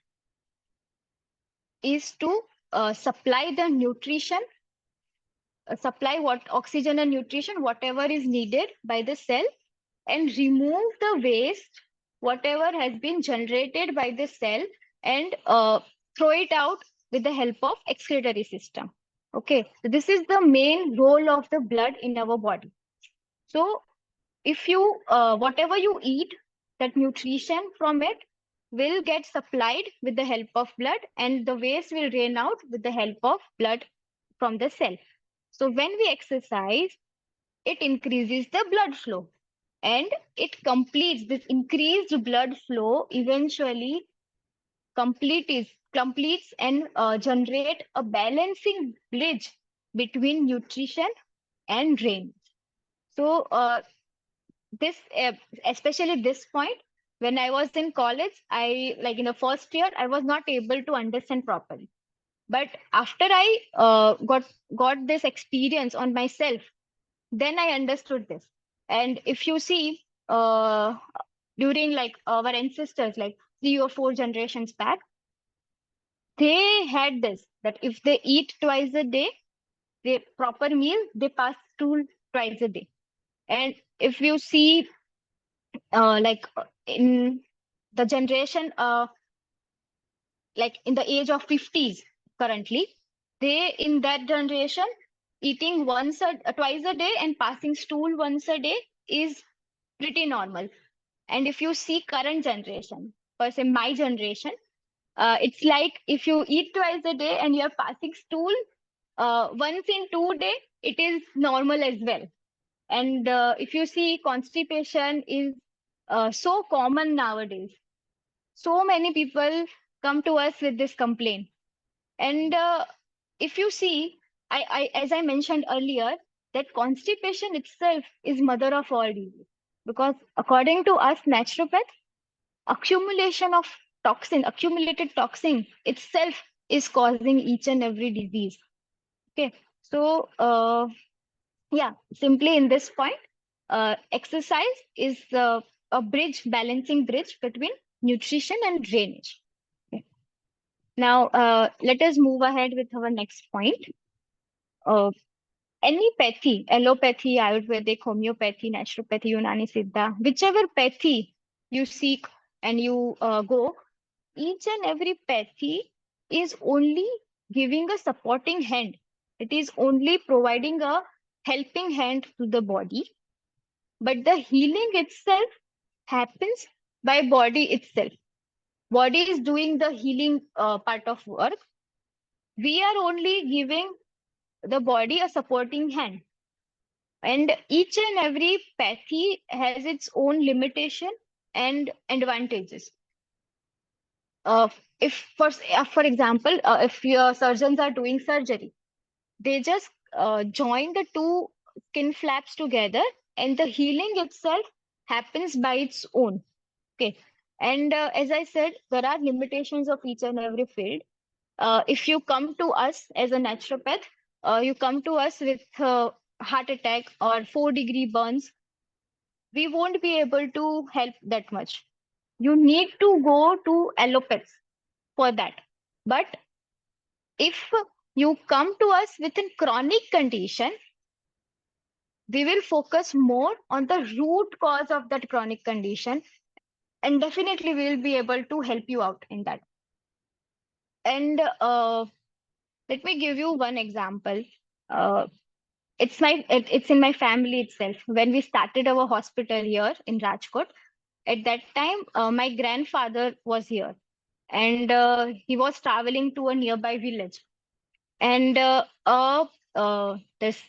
Is to supply the nutrition, supply what oxygen and nutrition, whatever is needed by the cell, and remove the waste, whatever has been generated by the cell, and throw it out with the help of excretory system. Okay, so this is the main role of the blood in our body. So if you whatever you eat, that nutrition from it will get supplied with the help of blood, and the waste will drain out with the help of blood from the cell. So when we exercise, it increases the blood flow, and it completes this increased blood flow eventually completes and generate a balancing bridge between nutrition and drainage. So this especially this point, when I was in college, I like in the first year I was not able to understand properly, but after I got this experience on myself, then I understood this. And if you see, during like our ancestors, like 3 or 4 generations back, they had this, that if they eat twice a day, the proper meal, they pass stool twice a day. And if you see, in the generation, like in the age of 50s currently, they in that generation eating twice a day and passing stool once a day is pretty normal. And if you see current generation, per se my generation, it's like if you eat twice a day and you're passing stool once in 2 days, it is normal as well. And if you see, constipation is so common nowadays. So many people come to us with this complaint. And if you see, as I mentioned earlier, that constipation itself is mother of all disease. Because according to us naturopaths, accumulation of accumulated toxin itself is causing each and every disease. Okay, so yeah, simply in this point, exercise is a balancing bridge between nutrition and drainage. Okay. Now, let us move ahead with our next point. Any pathy, allopathy, Ayurvedic, homeopathy, naturopathy, Unani Siddha, whichever pathy you seek and you go, each and every pathy is only giving a supporting hand. It is only providing a helping hand to the body. But the healing itself happens by body itself. Body is doing the healing part of work. We are only giving the body a supporting hand. And each and every pathy has its own limitation and advantages. If for example, if your surgeons are doing surgery, they just join the two skin flaps together, and the healing itself happens by its own. Okay. And as I said, there are limitations of each and every field. If you come to us as a naturopath, you come to us with heart attack or 4-degree burns, we won't be able to help that much. You need to go to allopaths for that. But if you come to us with a chronic condition, we will focus more on the root cause of that chronic condition, and definitely we will be able to help you out in that. And let me give you one example. It's in my family itself. When we started our hospital here in Rajkot, at that time, my grandfather was here, and he was traveling to a nearby village, and this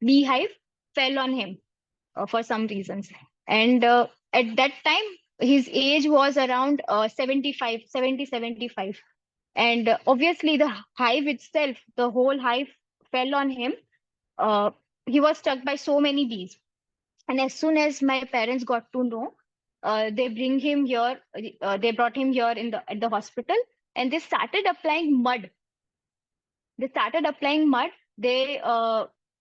beehive fell on him for some reasons. And at that time, his age was around 75. And obviously the hive itself, the whole hive fell on him. He was struck by so many bees. And as soon as my parents got to know, they bring him here. They brought him here at the hospital, and they started applying mud. They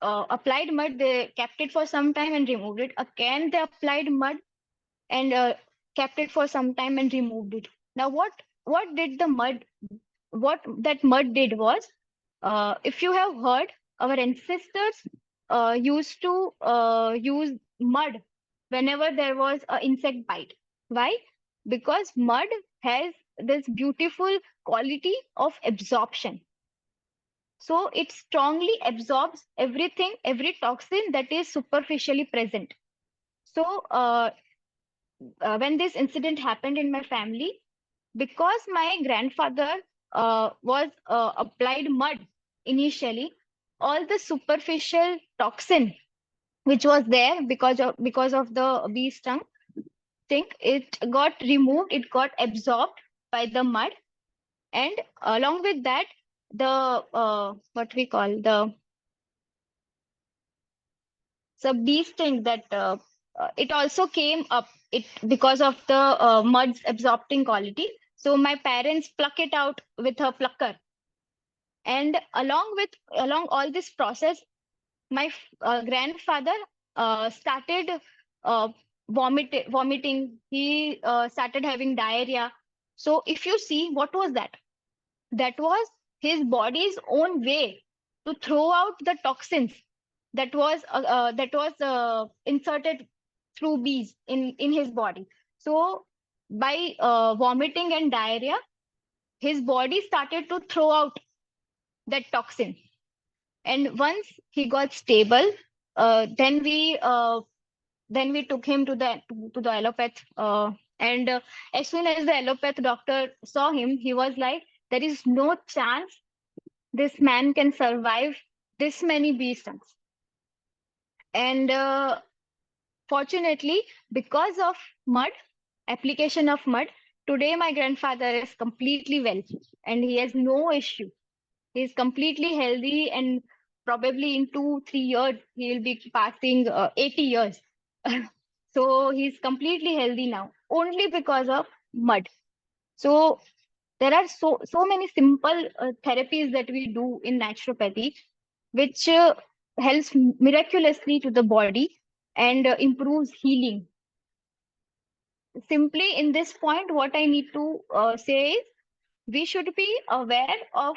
applied mud. They kept it for some time and removed it. Again, they applied mud and kept it for some time and removed it. Now, what that mud did was, if you have heard, our ancestors used to use mud whenever there was an insect bite. Why? Because mud has this beautiful quality of absorption. So it strongly absorbs everything, every toxin that is superficially present. So when this incident happened in my family, because my grandfather was applied mud initially, all the superficial toxin which was there because of the bee sting, it got removed, it got absorbed by the mud, and along with that, the what we call the bee sting that it also came up it because of the mud's absorbing quality. So my parents pluck it out with a plucker, and along all this process, my grandfather started uh, vomiting. He started having diarrhea. So if you see, what was that? That was his body's own way to throw out the toxins that was inserted through bees in his body. So by vomiting and diarrhea, his body started to throw out that toxin. And once he got stable, then we took him to the allopath. And as soon as the allopath doctor saw him, he was like, "There is no chance this man can survive this many bee stings." And fortunately, because of mud, application of mud, today my grandfather is completely well and he has no issue. He is completely healthy, and probably in 2-3 years he will be passing 80 years. So he's completely healthy now, only because of mud. So there are so many simple therapies that we do in naturopathy, which helps miraculously to the body and improves healing. Simply in this point, what I need to say is, we should be aware of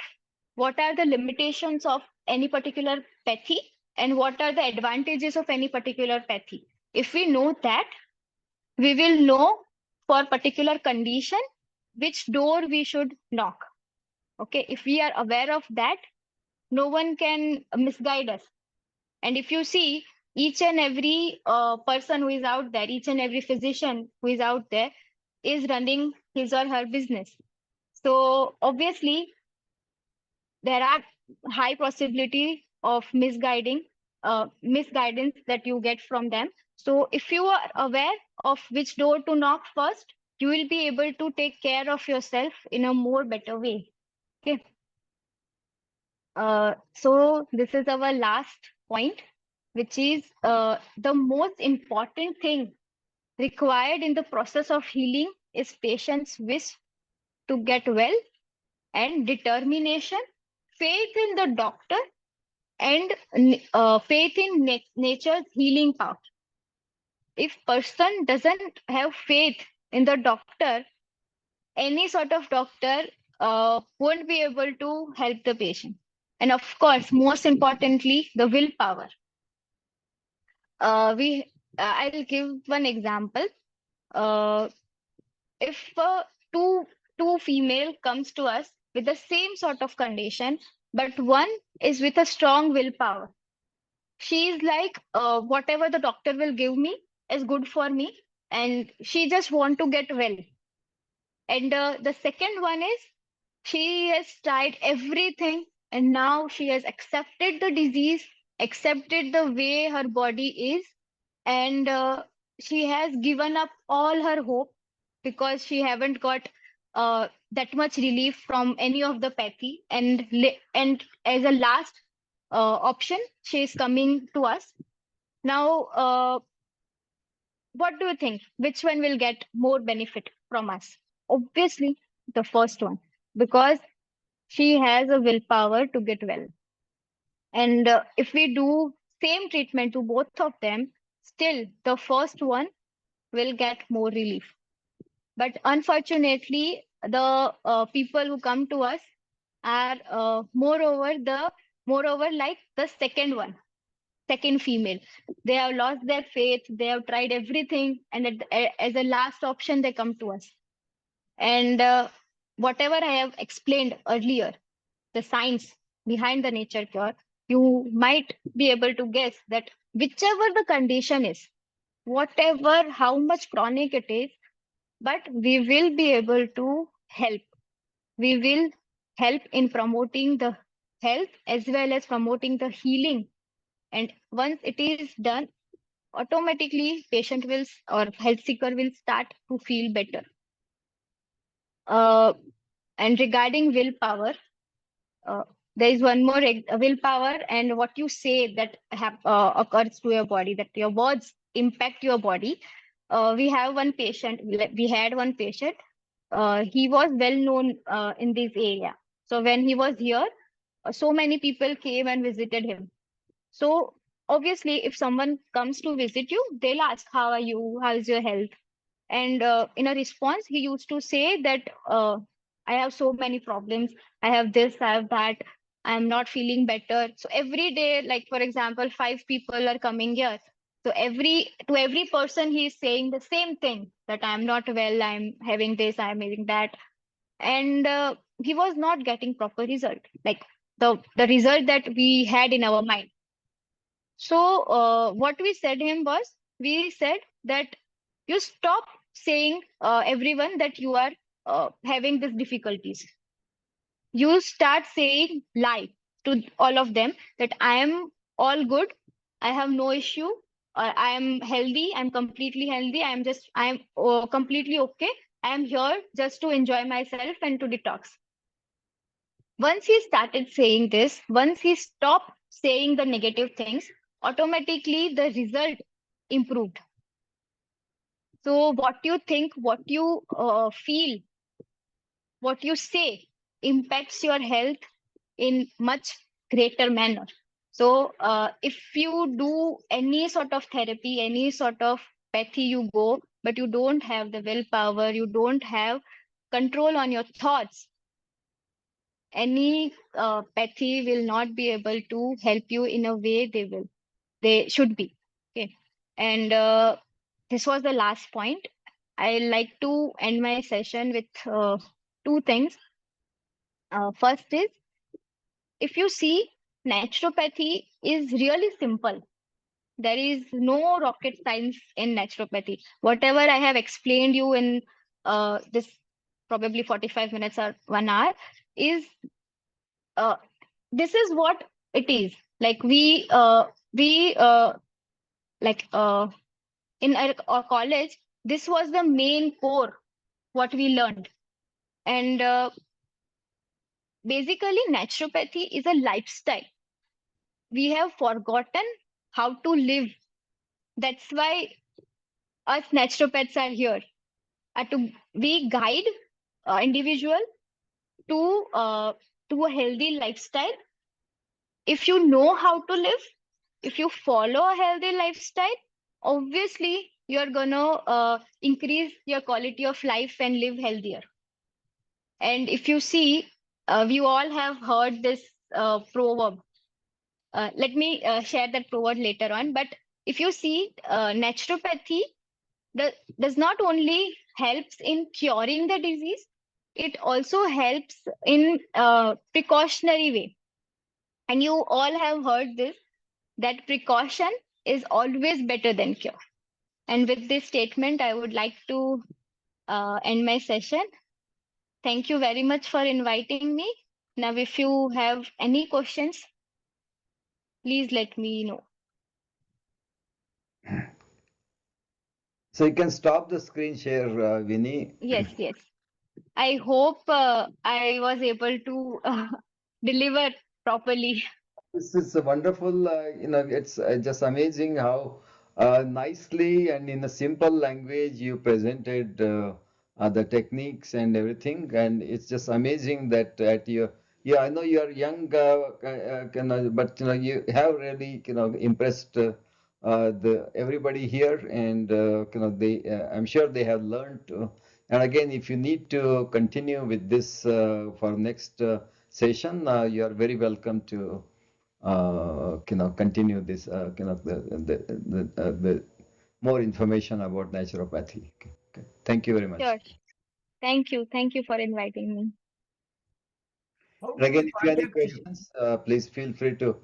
what are the limitations of any particular pathy and what are the advantages of any particular pathy. If we know that, we will know for particular condition which door we should knock. Okay, if we are aware of that, no one can misguide us. And if you see, each and every person who is out there, each and every physician who is out there is running his or her business. So obviously, there are high possibility of misguidance that you get from them. So if you are aware of which door to knock first, you will be able to take care of yourself in a more better way. Okay. So this is our last point, which is the most important thing required in the process of healing is patience, wish to get well, and determination, faith in the doctor, and faith in nature's healing power. If person doesn't have faith in the doctor, any sort of doctor won't be able to help the patient. And of course, most importantly, the willpower. I'll give one example. If two female comes to us with the same sort of condition, but one is with a strong willpower, she is like, whatever the doctor will give me is good for me, and she just want to get well. And the second one is, she has tried everything, and now she has accepted the disease, accepted the way her body is, and she has given up all her hope because she haven't got that much relief from any of the pathy, and as a last option, she is coming to us now. What do you think? Which one will get more benefit from us? Obviously, the first one, because she has a willpower to get well. And if we do same treatment to both of them, still the first one will get more relief. But unfortunately, the people who come to us are moreover like the second female. They have lost their faith, they have tried everything, and as a last option they come to us. And whatever I have explained earlier, the science behind the nature cure, you might be able to guess that whichever the condition is, whatever, how much chronic it is, but we will be able to help. We will help in promoting the health as well as promoting the healing. And once it is done, automatically patient will or health seeker will start to feel better. And regarding willpower, uh, there is one more willpower, and what you say that occurs to your body, that your words impact your body. We have one patient, we had one patient, he was well known in this area. So when he was here, so many people came and visited him. So obviously, if someone comes to visit you, they'll ask, how are you? How is your health? And in a response, he used to say that I have so many problems. I have this, I have that. I'm not feeling better. So every day, like for example, 5 people are coming here. So every person, he is saying the same thing, that I'm not well, I'm having this, I'm having that. And he was not getting proper result, like the result that we had in our mind. So what we said him was, we said that you stop saying everyone that you are having these difficulties. You start saying lie to all of them that I am all good, I have no issue, or I am healthy, I'm completely healthy, I'm completely okay. I am here just to enjoy myself and to detox. Once he started saying this, once he stopped saying the negative things, automatically the result improved. So what you think, what you feel, what you say impacts your health in much greater manner. So if you do any sort of therapy, any sort of pathy you go, but you don't have the willpower, you don't have control on your thoughts, any pathy will not be able to help you in a way they should be. Okay. And this was the last point. I like to end my session with two things. First is, if you see, naturopathy is really simple. There is no rocket science in naturopathy. Whatever I have explained you in this probably 45 minutes or 1 hour is uh, this is what it is. Like we like in our college, this was the main core what we learned. And basically naturopathy is a lifestyle. We have forgotten how to live. That's why us naturopaths are here, to we guide individual to a healthy lifestyle. If you know how to live, if you follow a healthy lifestyle, obviously you're gonna increase your quality of life and live healthier. And if you see, we all have heard this proverb. Let me share that proverb later on. But if you see, naturopathy does not only helps in curing the disease, it also helps in precautionary way. And you all have heard this, that precaution is always better than cure. And with this statement, I would like to end my session. Thank you very much for inviting me. Now, if you have any questions, please let me know. So you can stop the screen share, Vini. Yes, yes. I hope I was able to deliver properly. This is a wonderful, it's just amazing how nicely and in a simple language you presented the techniques and everything. And it's just amazing that at your, yeah, I know you are young, but you have really, impressed the everybody here, and they, I'm sure they have learned. And again, if you need to continue with this for next session, you are very welcome to continue this the more information about naturopathy. Okay. Thank you very much. Sure. Thank you. Thank you for inviting me. How And do again, we if you have any contact you? questions, please feel free to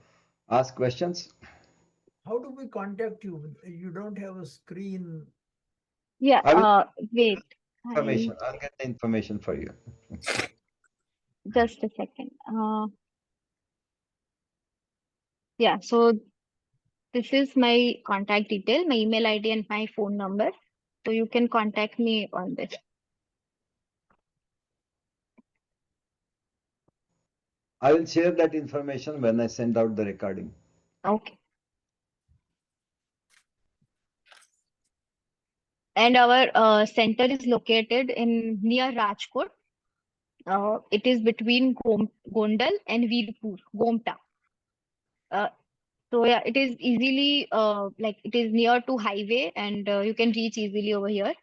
ask questions. How do we contact you? You don't have a screen. Yeah, I will wait. information. I'll get the information for you. Just a second. Yeah, so this is my contact detail, my email ID and my phone number. So you can contact me on this. I will share that information when I send out the recording. Okay. And our center is located in near Rajkot. It is between Gondal and Veerpur, Gomta. So yeah, it is easily like it is near to highway and you can reach easily over here.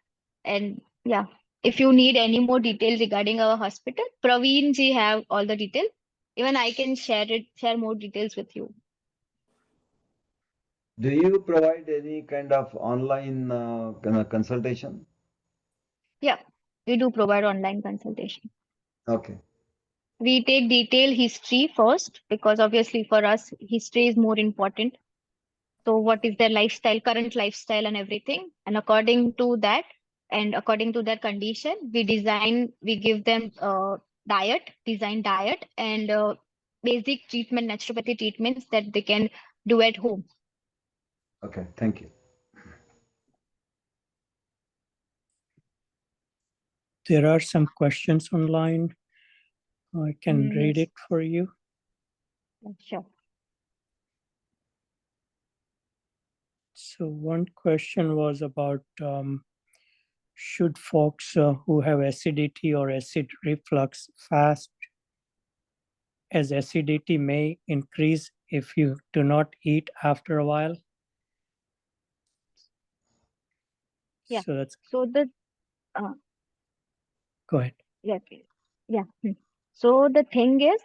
And yeah, if you need any more details regarding our hospital, Praveen ji have all the details. Even I can share more details with you. Do you provide any kind of online consultation? Yeah, we do provide online consultation. Okay. We take detailed history first because obviously for us, history is more important. So what is their lifestyle, current lifestyle and everything. And according to that, and according to their condition, we give them design diet and basic treatment, naturopathy treatments that they can do at home. Okay. Thank you. There are some questions online. I can read Yes. it for you. Sure. So one question was about should folks who have acidity or acid reflux fast, as acidity may increase if you do not eat after a while? Yeah. So that's, So the go ahead. yeah, please. Yeah. So the thing is,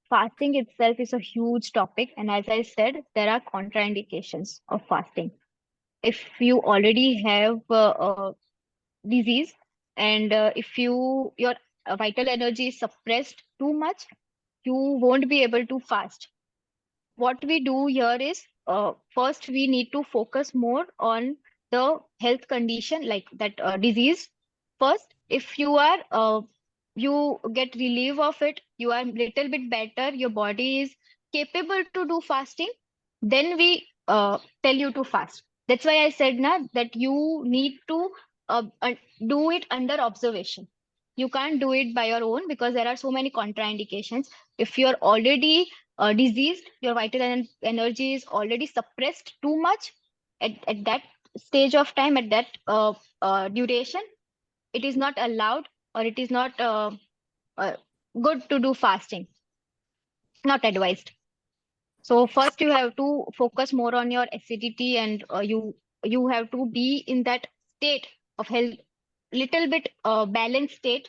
fasting itself is a huge topic, and as I said, there are contraindications of fasting. If you already have disease and if your vital energy is suppressed too much, you won't be able to fast. What we do here is first we need to focus more on the health condition like that disease first. If you are you get relief of it, you are little bit better, your body is capable to do fasting, then we tell you to fast. That's why I said na that you need to do it under observation. You can't do it by your own because there are so many contraindications. If you're already diseased, your vital energy is already suppressed too much at that stage of time, at that duration, it is not allowed or it is not uh, good to do fasting. Not advised. So first you have to focus more on your acidity and you have to be in that state of health, little bit balanced state,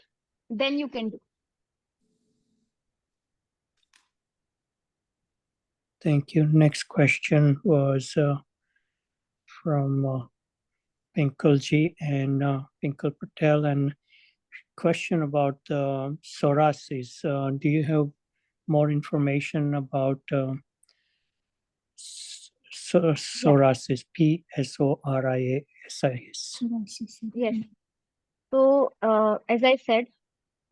then you can do. Thank you. Next question was from Pinkelji and Pinkel Patel, and question about psoriasis. Do you have more information about psoriasis? Psoriasis. Yes. So as I said,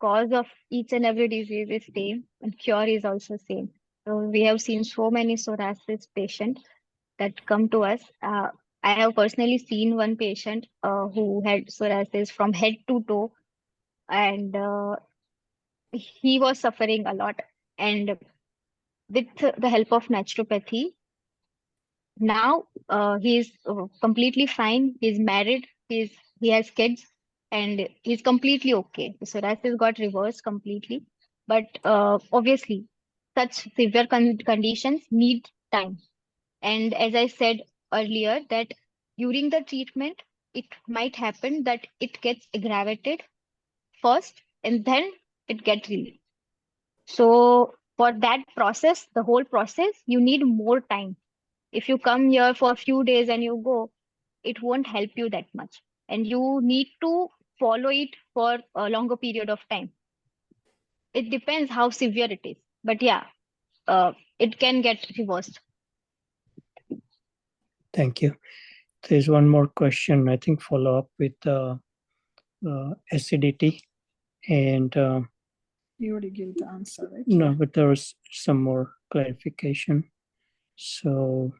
cause of each and every disease is same and cure is also same. So we have seen so many psoriasis patients that come to us. I have personally seen one patient who had psoriasis from head to toe, and he was suffering a lot. And with the help of naturopathy, now he's completely fine. He's married. He has kids, and he's completely okay. The psoriasis got reversed completely. But obviously, such severe conditions need time. And as I said earlier, that during the treatment, it might happen that it gets aggravated first, and then it gets relieved. So for that process, the whole process, you need more time. If you come here for a few days and you go, it won't help you that much. And you need to follow it for a longer period of time. It depends how severe it is. But yeah, it can get reversed. Thank you. There's one more question, I think, follow up with acidity. And You already gave the answer, right? no, but there was some more clarification. So,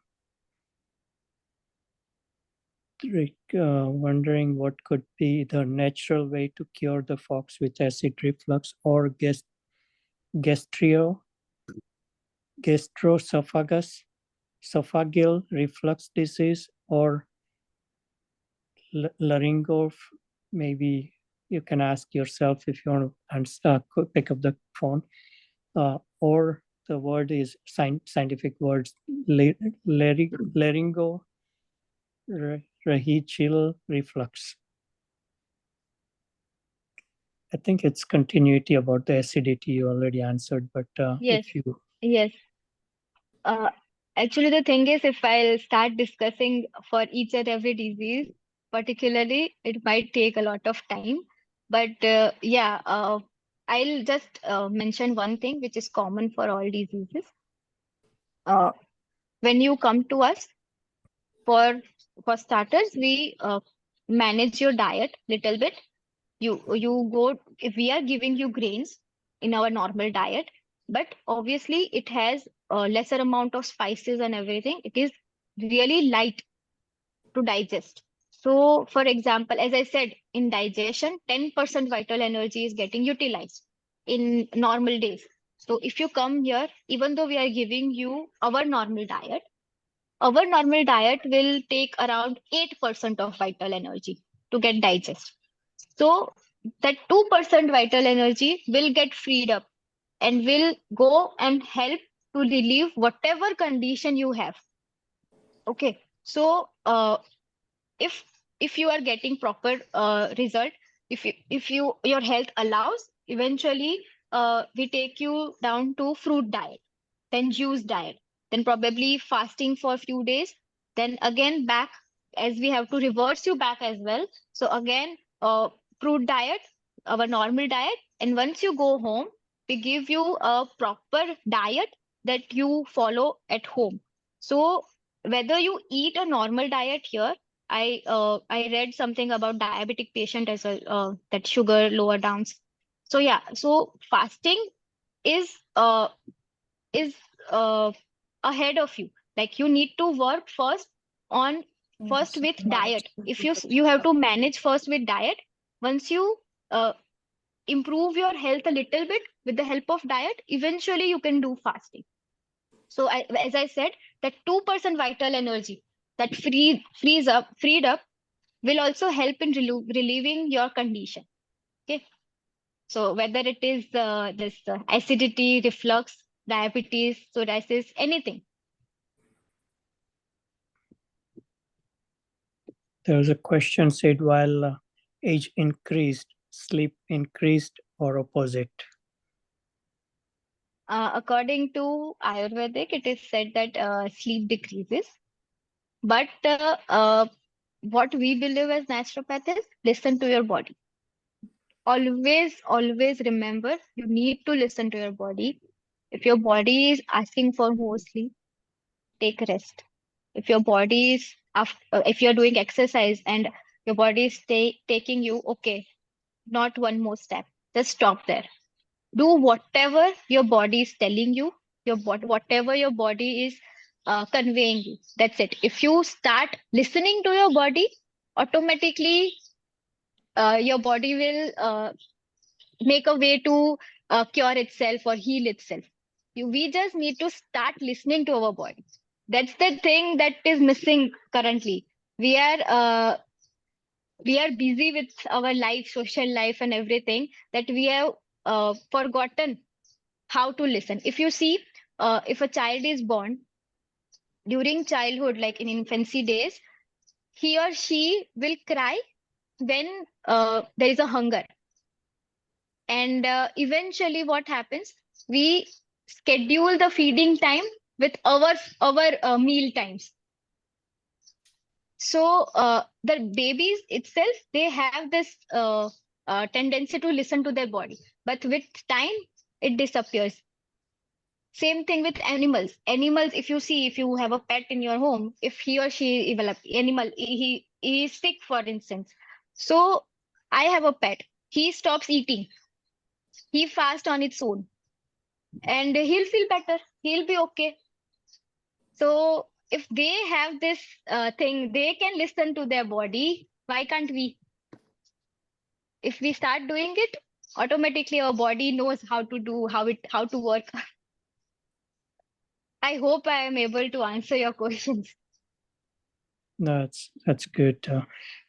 wondering what could be the natural way to cure the fox with acid reflux or gastroesophageal reflux disease, or laryngo. Maybe you can ask yourself if you want to pick up the phone, or the word is scientific words, laryngo rhechial reflux. I think it's continuity about the acidity you already answered, but Yes. if you... Yes. Actually, the thing is, if I'll start discussing for each and every disease, particularly, it might take a lot of time. But yeah, I'll just mention one thing which is common for all diseases. When you come to us, for starters, we manage your diet little bit. You go, if we are giving you grains in our normal diet, but obviously it has a lesser amount of spices and everything. It is really light to digest. So, for example, as I said, in digestion, 10% vital energy is getting utilized in normal days. So, if you come here, even though we are giving you our normal diet will take around 8% of vital energy to get digest. So that 2% vital energy will get freed up and will go and help to relieve whatever condition you have. Okay. So if you are getting proper result, if your health allows, eventually we take you down to fruit diet, then juice diet, then probably fasting for a few days, then again back, as we have to reverse you back as well. So again, fruit diet, our normal diet, and once you go home, we give you a proper diet that you follow at home. So whether you eat a normal diet here, I read something about diabetic patient as well, that sugar lower downs. So yeah, so fasting is ahead of you. Like you need to work first with diet. If you have to manage first with diet. Once you improve your health a little bit with the help of diet, eventually you can do fasting. So as I said, that 2% vital energy that freed up will also help in relieving your condition. Okay. So whether it is this acidity, reflux, diabetes, psoriasis, anything. There was a question said, while age increased, sleep increased, or opposite? According to Ayurvedic, it is said that sleep decreases. But what we believe as naturopathists, listen to your body. Always remember, you need to listen to your body. If your body is asking for more sleep, take rest. If your body is if you're doing exercise and your body is taking you, okay, not one more step, just stop there. Do whatever your body is telling you, whatever your body is conveying you. That's it. If you start listening to your body, automatically your body will make a way to cure itself or heal itself. We just need to start listening to our body. That's the thing that is missing currently. We are busy with our life, social life, and everything, that we have forgotten how to listen. If you see, if a child is born during childhood, like in infancy days, he or she will cry when there is a hunger. And eventually what happens, we schedule the feeding time with our meal times. So the babies itself, they have this tendency to listen to their body, but with time, it disappears. Same thing with animals. Animals, if you see, if you have a pet in your home, if he or she develop animal, he is sick, for instance. So I have a pet. He stops eating. He fasts on its own, and he'll feel better. He'll be okay. So if they have this thing, they can listen to their body. Why can't we? If we start doing it, automatically our body knows how to do how to work. I hope I am able to answer your questions. That's good.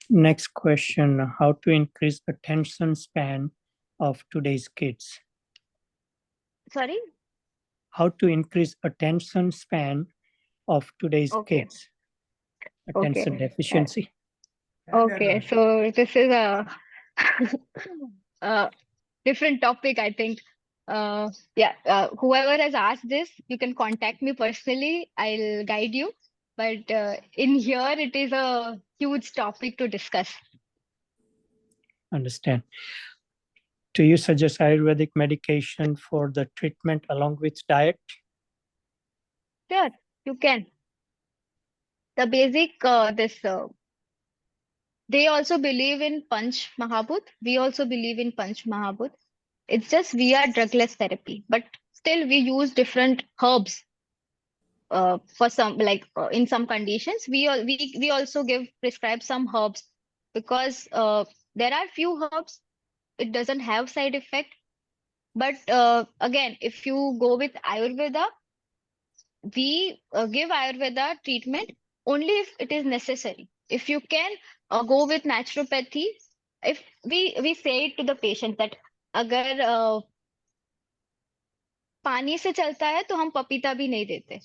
Next question: how to increase attention span of today's kids? Sorry. How to increase attention span of today's Okay. kids? Attention Okay. deficiency. Okay. So this is a different topic, I think. Whoever has asked this, you can contact me personally. I'll guide you. But in here, it is a huge topic to discuss. Understand. Do you suggest Ayurvedic medication for the treatment along with diet? Sure, you can. The basic, they also believe in Panch Mahabhut. We also believe in Panch Mahabhut. It's just we are drugless therapy, but still we use different herbs for some, like in some conditions. We also prescribe some herbs because there are few herbs. It doesn't have side effect. But again, if you go with Ayurveda, we give Ayurveda treatment only if it is necessary. If you can go with naturopathy, if we say it to the patient that अगर पानी से चलता है तो हम पपीता भी नहीं देते.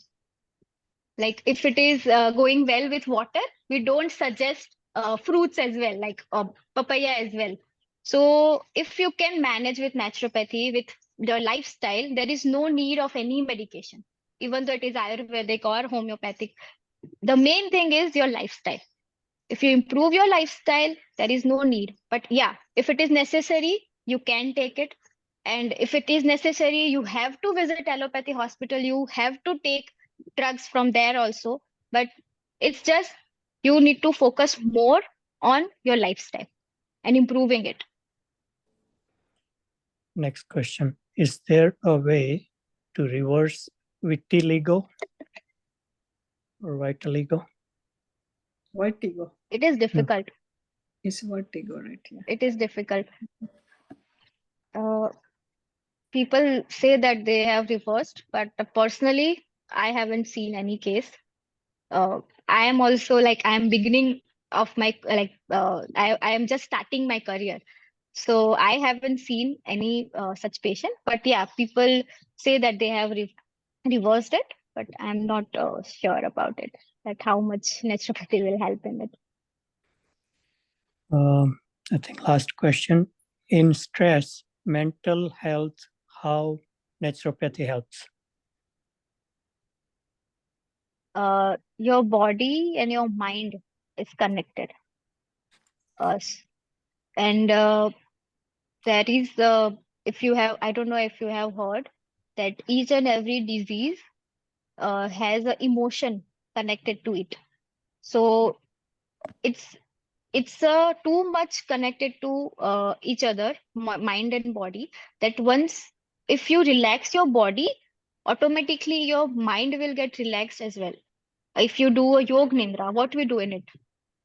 Like if it is going well with water, we don't suggest fruits as well, like papaya as well. So if you can manage with naturopathy, with your lifestyle, there is no need of any medication, even though it is Ayurvedic or homeopathic. The main thing is your lifestyle. If you improve your lifestyle, there is no need. But yeah, if it is necessary, you can take it. And if it is necessary, you have to visit allopathy hospital. You have to take drugs from there also. But it's just you need to focus more on your lifestyle and improving it. Next question. Is there a way to reverse vitiligo or vitiligo? Vertigo. It is difficult. It's vertigo, right? Yeah. It is difficult. People say that they have reversed, but personally, I haven't seen any case. I am also like, I am beginning of my, I am just starting my career. So I haven't seen any such patient, but yeah, people say that they have reversed it, but I'm not sure about it, that how much naturopathy will help in it. I think last question. In stress, mental health, how naturopathy helps? Your body and your mind is connected. And there is, if you have, I don't know if you have heard that each and every disease has an emotion connected to it. So it's too much connected to each other, mind and body, that once if you relax your body, automatically your mind will get relaxed as well. If you do a yog nidra, what we do in it?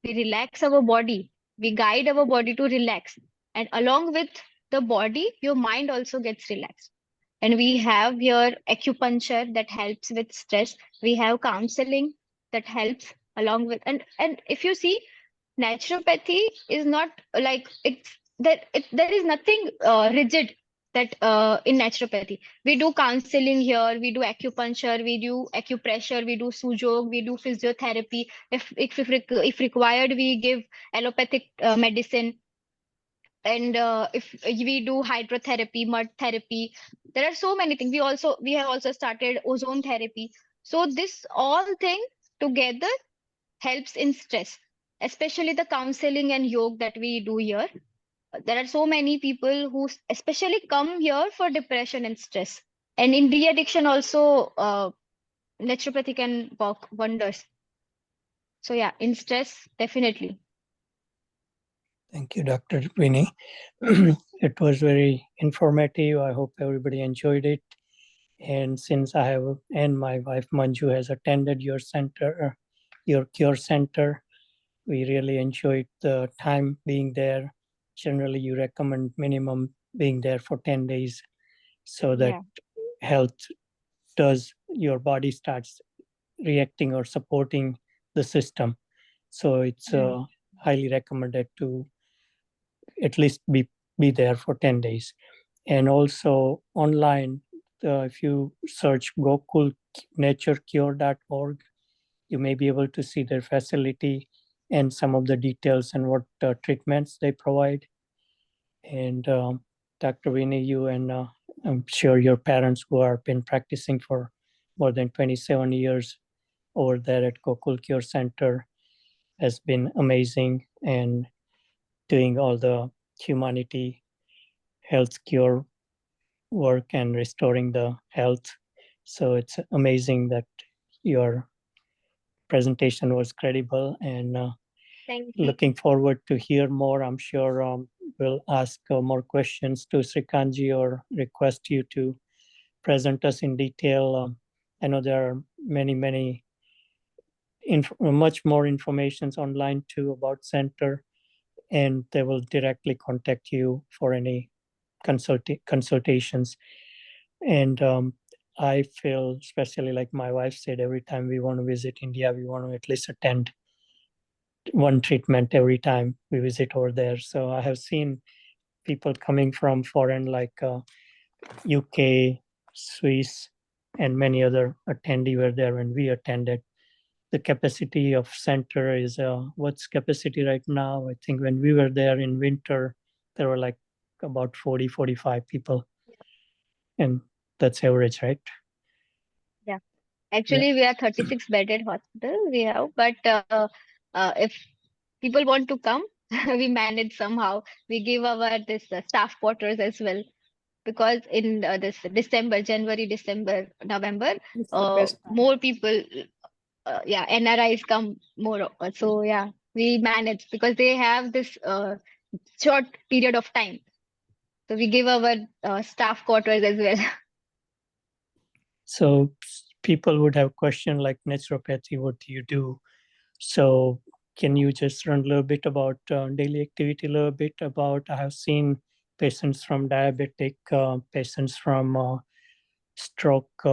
We relax our body, we guide our body to relax, and along with the body, your mind also gets relaxed. And we have here acupuncture that helps with stress. We have counseling that helps along with, and if you see, naturopathy is not like there is nothing rigid that in naturopathy. We do counseling here, we do acupuncture, we do acupressure, we do sujog, we do physiotherapy. If required, we give allopathic medicine. And if we do hydrotherapy, mud therapy, there are so many things. We have also started ozone therapy. So this all thing together helps in stress. especially the counseling and yoga that we do here. There are so many people who especially come here for depression and stress. And in de-addiction also, naturopathy can work wonders. So yeah, in stress, definitely. Thank you, Dr. Vini. It was very informative. I hope everybody enjoyed it. And since I have, and my wife Manju has attended your center, your cure center, we really enjoyed the time being there. Generally, you recommend minimum being there for 10 days so that health does, your body starts reacting or supporting the system. So it's highly recommended to at least be there for 10 days. And also online, if you search gokulnaturecure.org, you may be able to see their facility and some of the details and what treatments they provide. And Dr. Vini, you and I'm sure your parents who have been practicing for more than 27 years over there at Gokul Cure Center has been amazing, and doing all the humanity health cure work and restoring the health. So it's amazing that your presentation was credible, and Thank you. looking forward to hear more. I'm sure we'll ask more questions to Srikanji or request you to present us in detail. I know there are many much more information online too about center, and they will directly contact you for any consultations. And I feel, especially like my wife said, every time we want to visit India, we want to at least attend one treatment every time we visit over there. So I have seen people coming from foreign like UK, Swiss, and many other attendees were there when we attended. The capacity of center is what's capacity right now? I think when we were there in winter, there were like about 40-45 people, and that's average, right? Yeah. Actually, we are 36 bedded hospital we have, but if people want to come, we manage somehow. We give our this staff quarters as well, because in this December, January, December, November, It's the best time. more people, NRIs come more. So yeah, we manage because they have this short period of time. So we give our staff quarters as well. So people would have question like naturopathy, what do you do? So can you just run a little bit about daily activity, a little bit about, I have seen patients from diabetic, patients from stroke,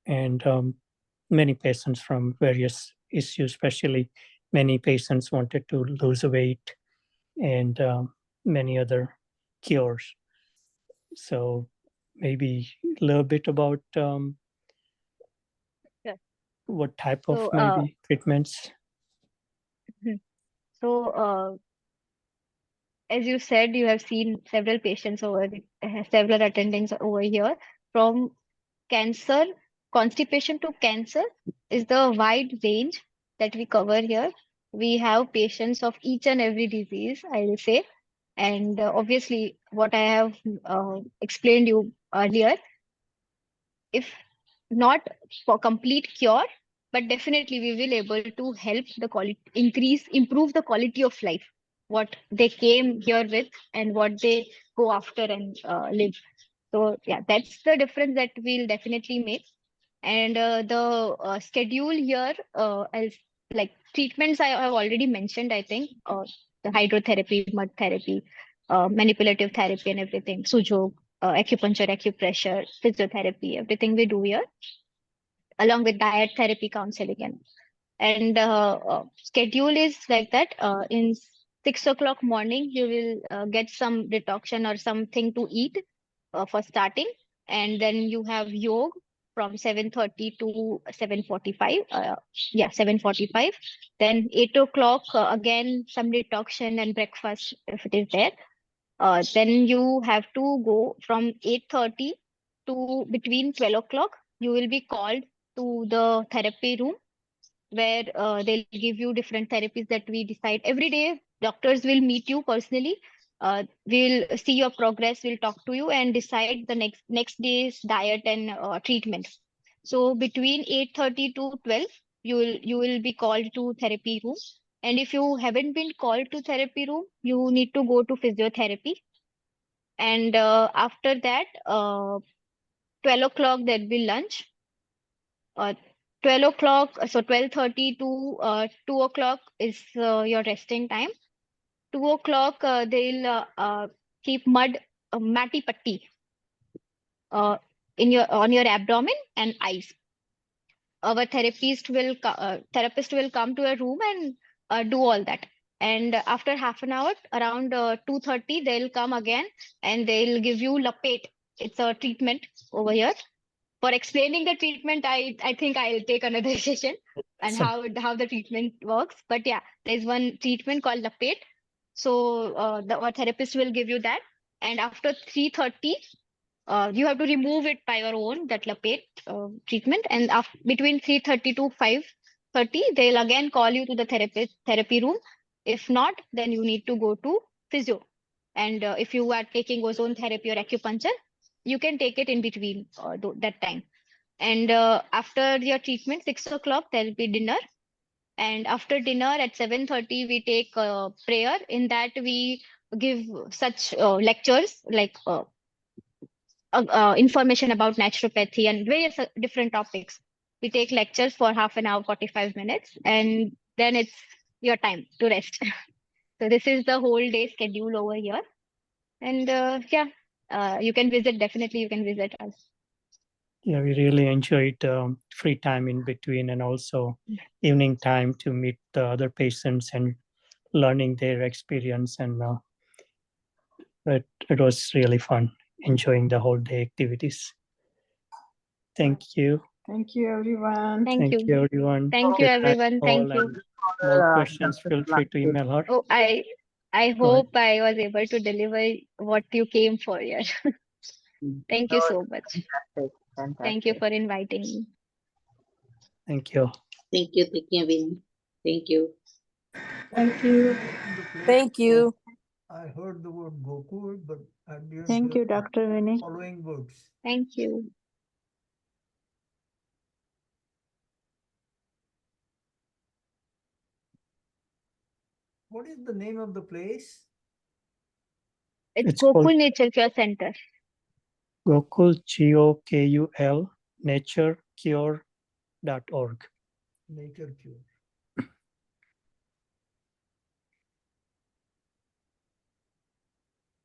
and many patients from various issues, especially many patients wanted to lose weight, and many other cures. So maybe a little bit about Sure. what type of So, maybe treatments. So, as you said, you have seen several patients several attendings over here. From cancer, constipation to cancer is the wide range that we cover here. We have patients of each and every disease, I will say. And obviously, what I have explained you earlier, if not for complete cure, but definitely we will able to help the quality, improve the quality of life, what they came here with and what they go after and live. So yeah, that's the difference that we'll definitely make. And the schedule here, as like treatments I have already mentioned, I think the hydrotherapy, mud therapy, manipulative therapy and everything, sujog, acupuncture, acupressure, physiotherapy, everything we do here, along with diet therapy, counseling, and schedule is like that. In 6 o'clock morning, you will get some detoxion or something to eat for starting, and then you have yoga from 7:30 to 7:45. 7:45. Then 8 o'clock again some detoxion and breakfast if it is there. Then you have to go from 8:30 to between 12 o'clock. You will be called to the therapy room where they'll give you different therapies that we decide. Every day, doctors will meet you personally. We'll see your progress. We'll talk to you and decide the next day's diet and treatment. So between 8:30 to 12, you will be called to therapy room. And if you haven't been called to therapy room, you need to go to physiotherapy. And after that, 12 o'clock there'll be lunch. 12 o'clock, so 12:30 to 2 o'clock is your resting time. 2 o'clock, they'll keep mati patti on your abdomen and eyes. Our therapist will come to a room and do all that. And after half an hour, around 2:30, they'll come again and they'll give you lapet. It's a treatment over here. For explaining the treatment, I think I'll take another session and how the treatment works. But yeah, there's one treatment called lapet. So our therapist will give you that. And after 3:30, you have to remove it by your own, that lapet treatment. And between 3:30 to 5:30, they'll again call you to the therapy room. If not, then you need to go to physio. And if you are taking ozone therapy or acupuncture, you can take it in between that time. And after your treatment, 6 o'clock, there'll be dinner. And after dinner at 7:30, we take prayer. In that, we give such lectures like information about naturopathy and various different topics. We take lectures for half an hour, 45 minutes, and then it's your time to rest. So this is the whole day schedule over here. And you can visit, definitely you can visit us. Yeah, we really enjoyed free time in between and also evening time to meet the other patients and learning their experience. And it was really fun, enjoying the whole day activities. Thank you. Thank you, everyone. Thank you. Everyone. Thank you, Good night, everyone. Thank all, you. and more questions, feel free to email her. Oh, I hope I was able to deliver what you came for here. Thank you so much. Fantastic. Thank you for inviting me. Thank you. Thank you, Vini. Thank you. Thank you. Thank you. I heard the word Gokul, but I didn't Thank hear you, Dr. Vini. following words. Thank you. What is the name of the place? It's called Gokul Nature Care Center. Gokul, Gokul, naturecure.org. Nature Cure.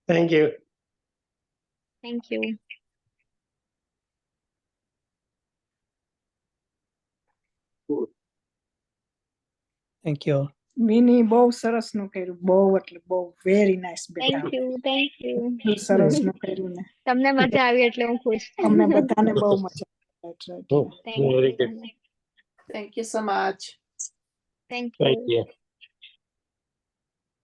Thank you. Thank you. Thank you. Vini, બહુ સરસ નું કર્યું. બહુ એટલે બહુ very nice બેટા. Thank you. Thank you. બહુ સરસ નું કર્યું ને. તમને મજા આવી એટલે હું ખુશ. અમને બધાને બહુ મજા આવી. Right, right. Oh, Thank very you. good. Thank you so much. Thank Thank you. you.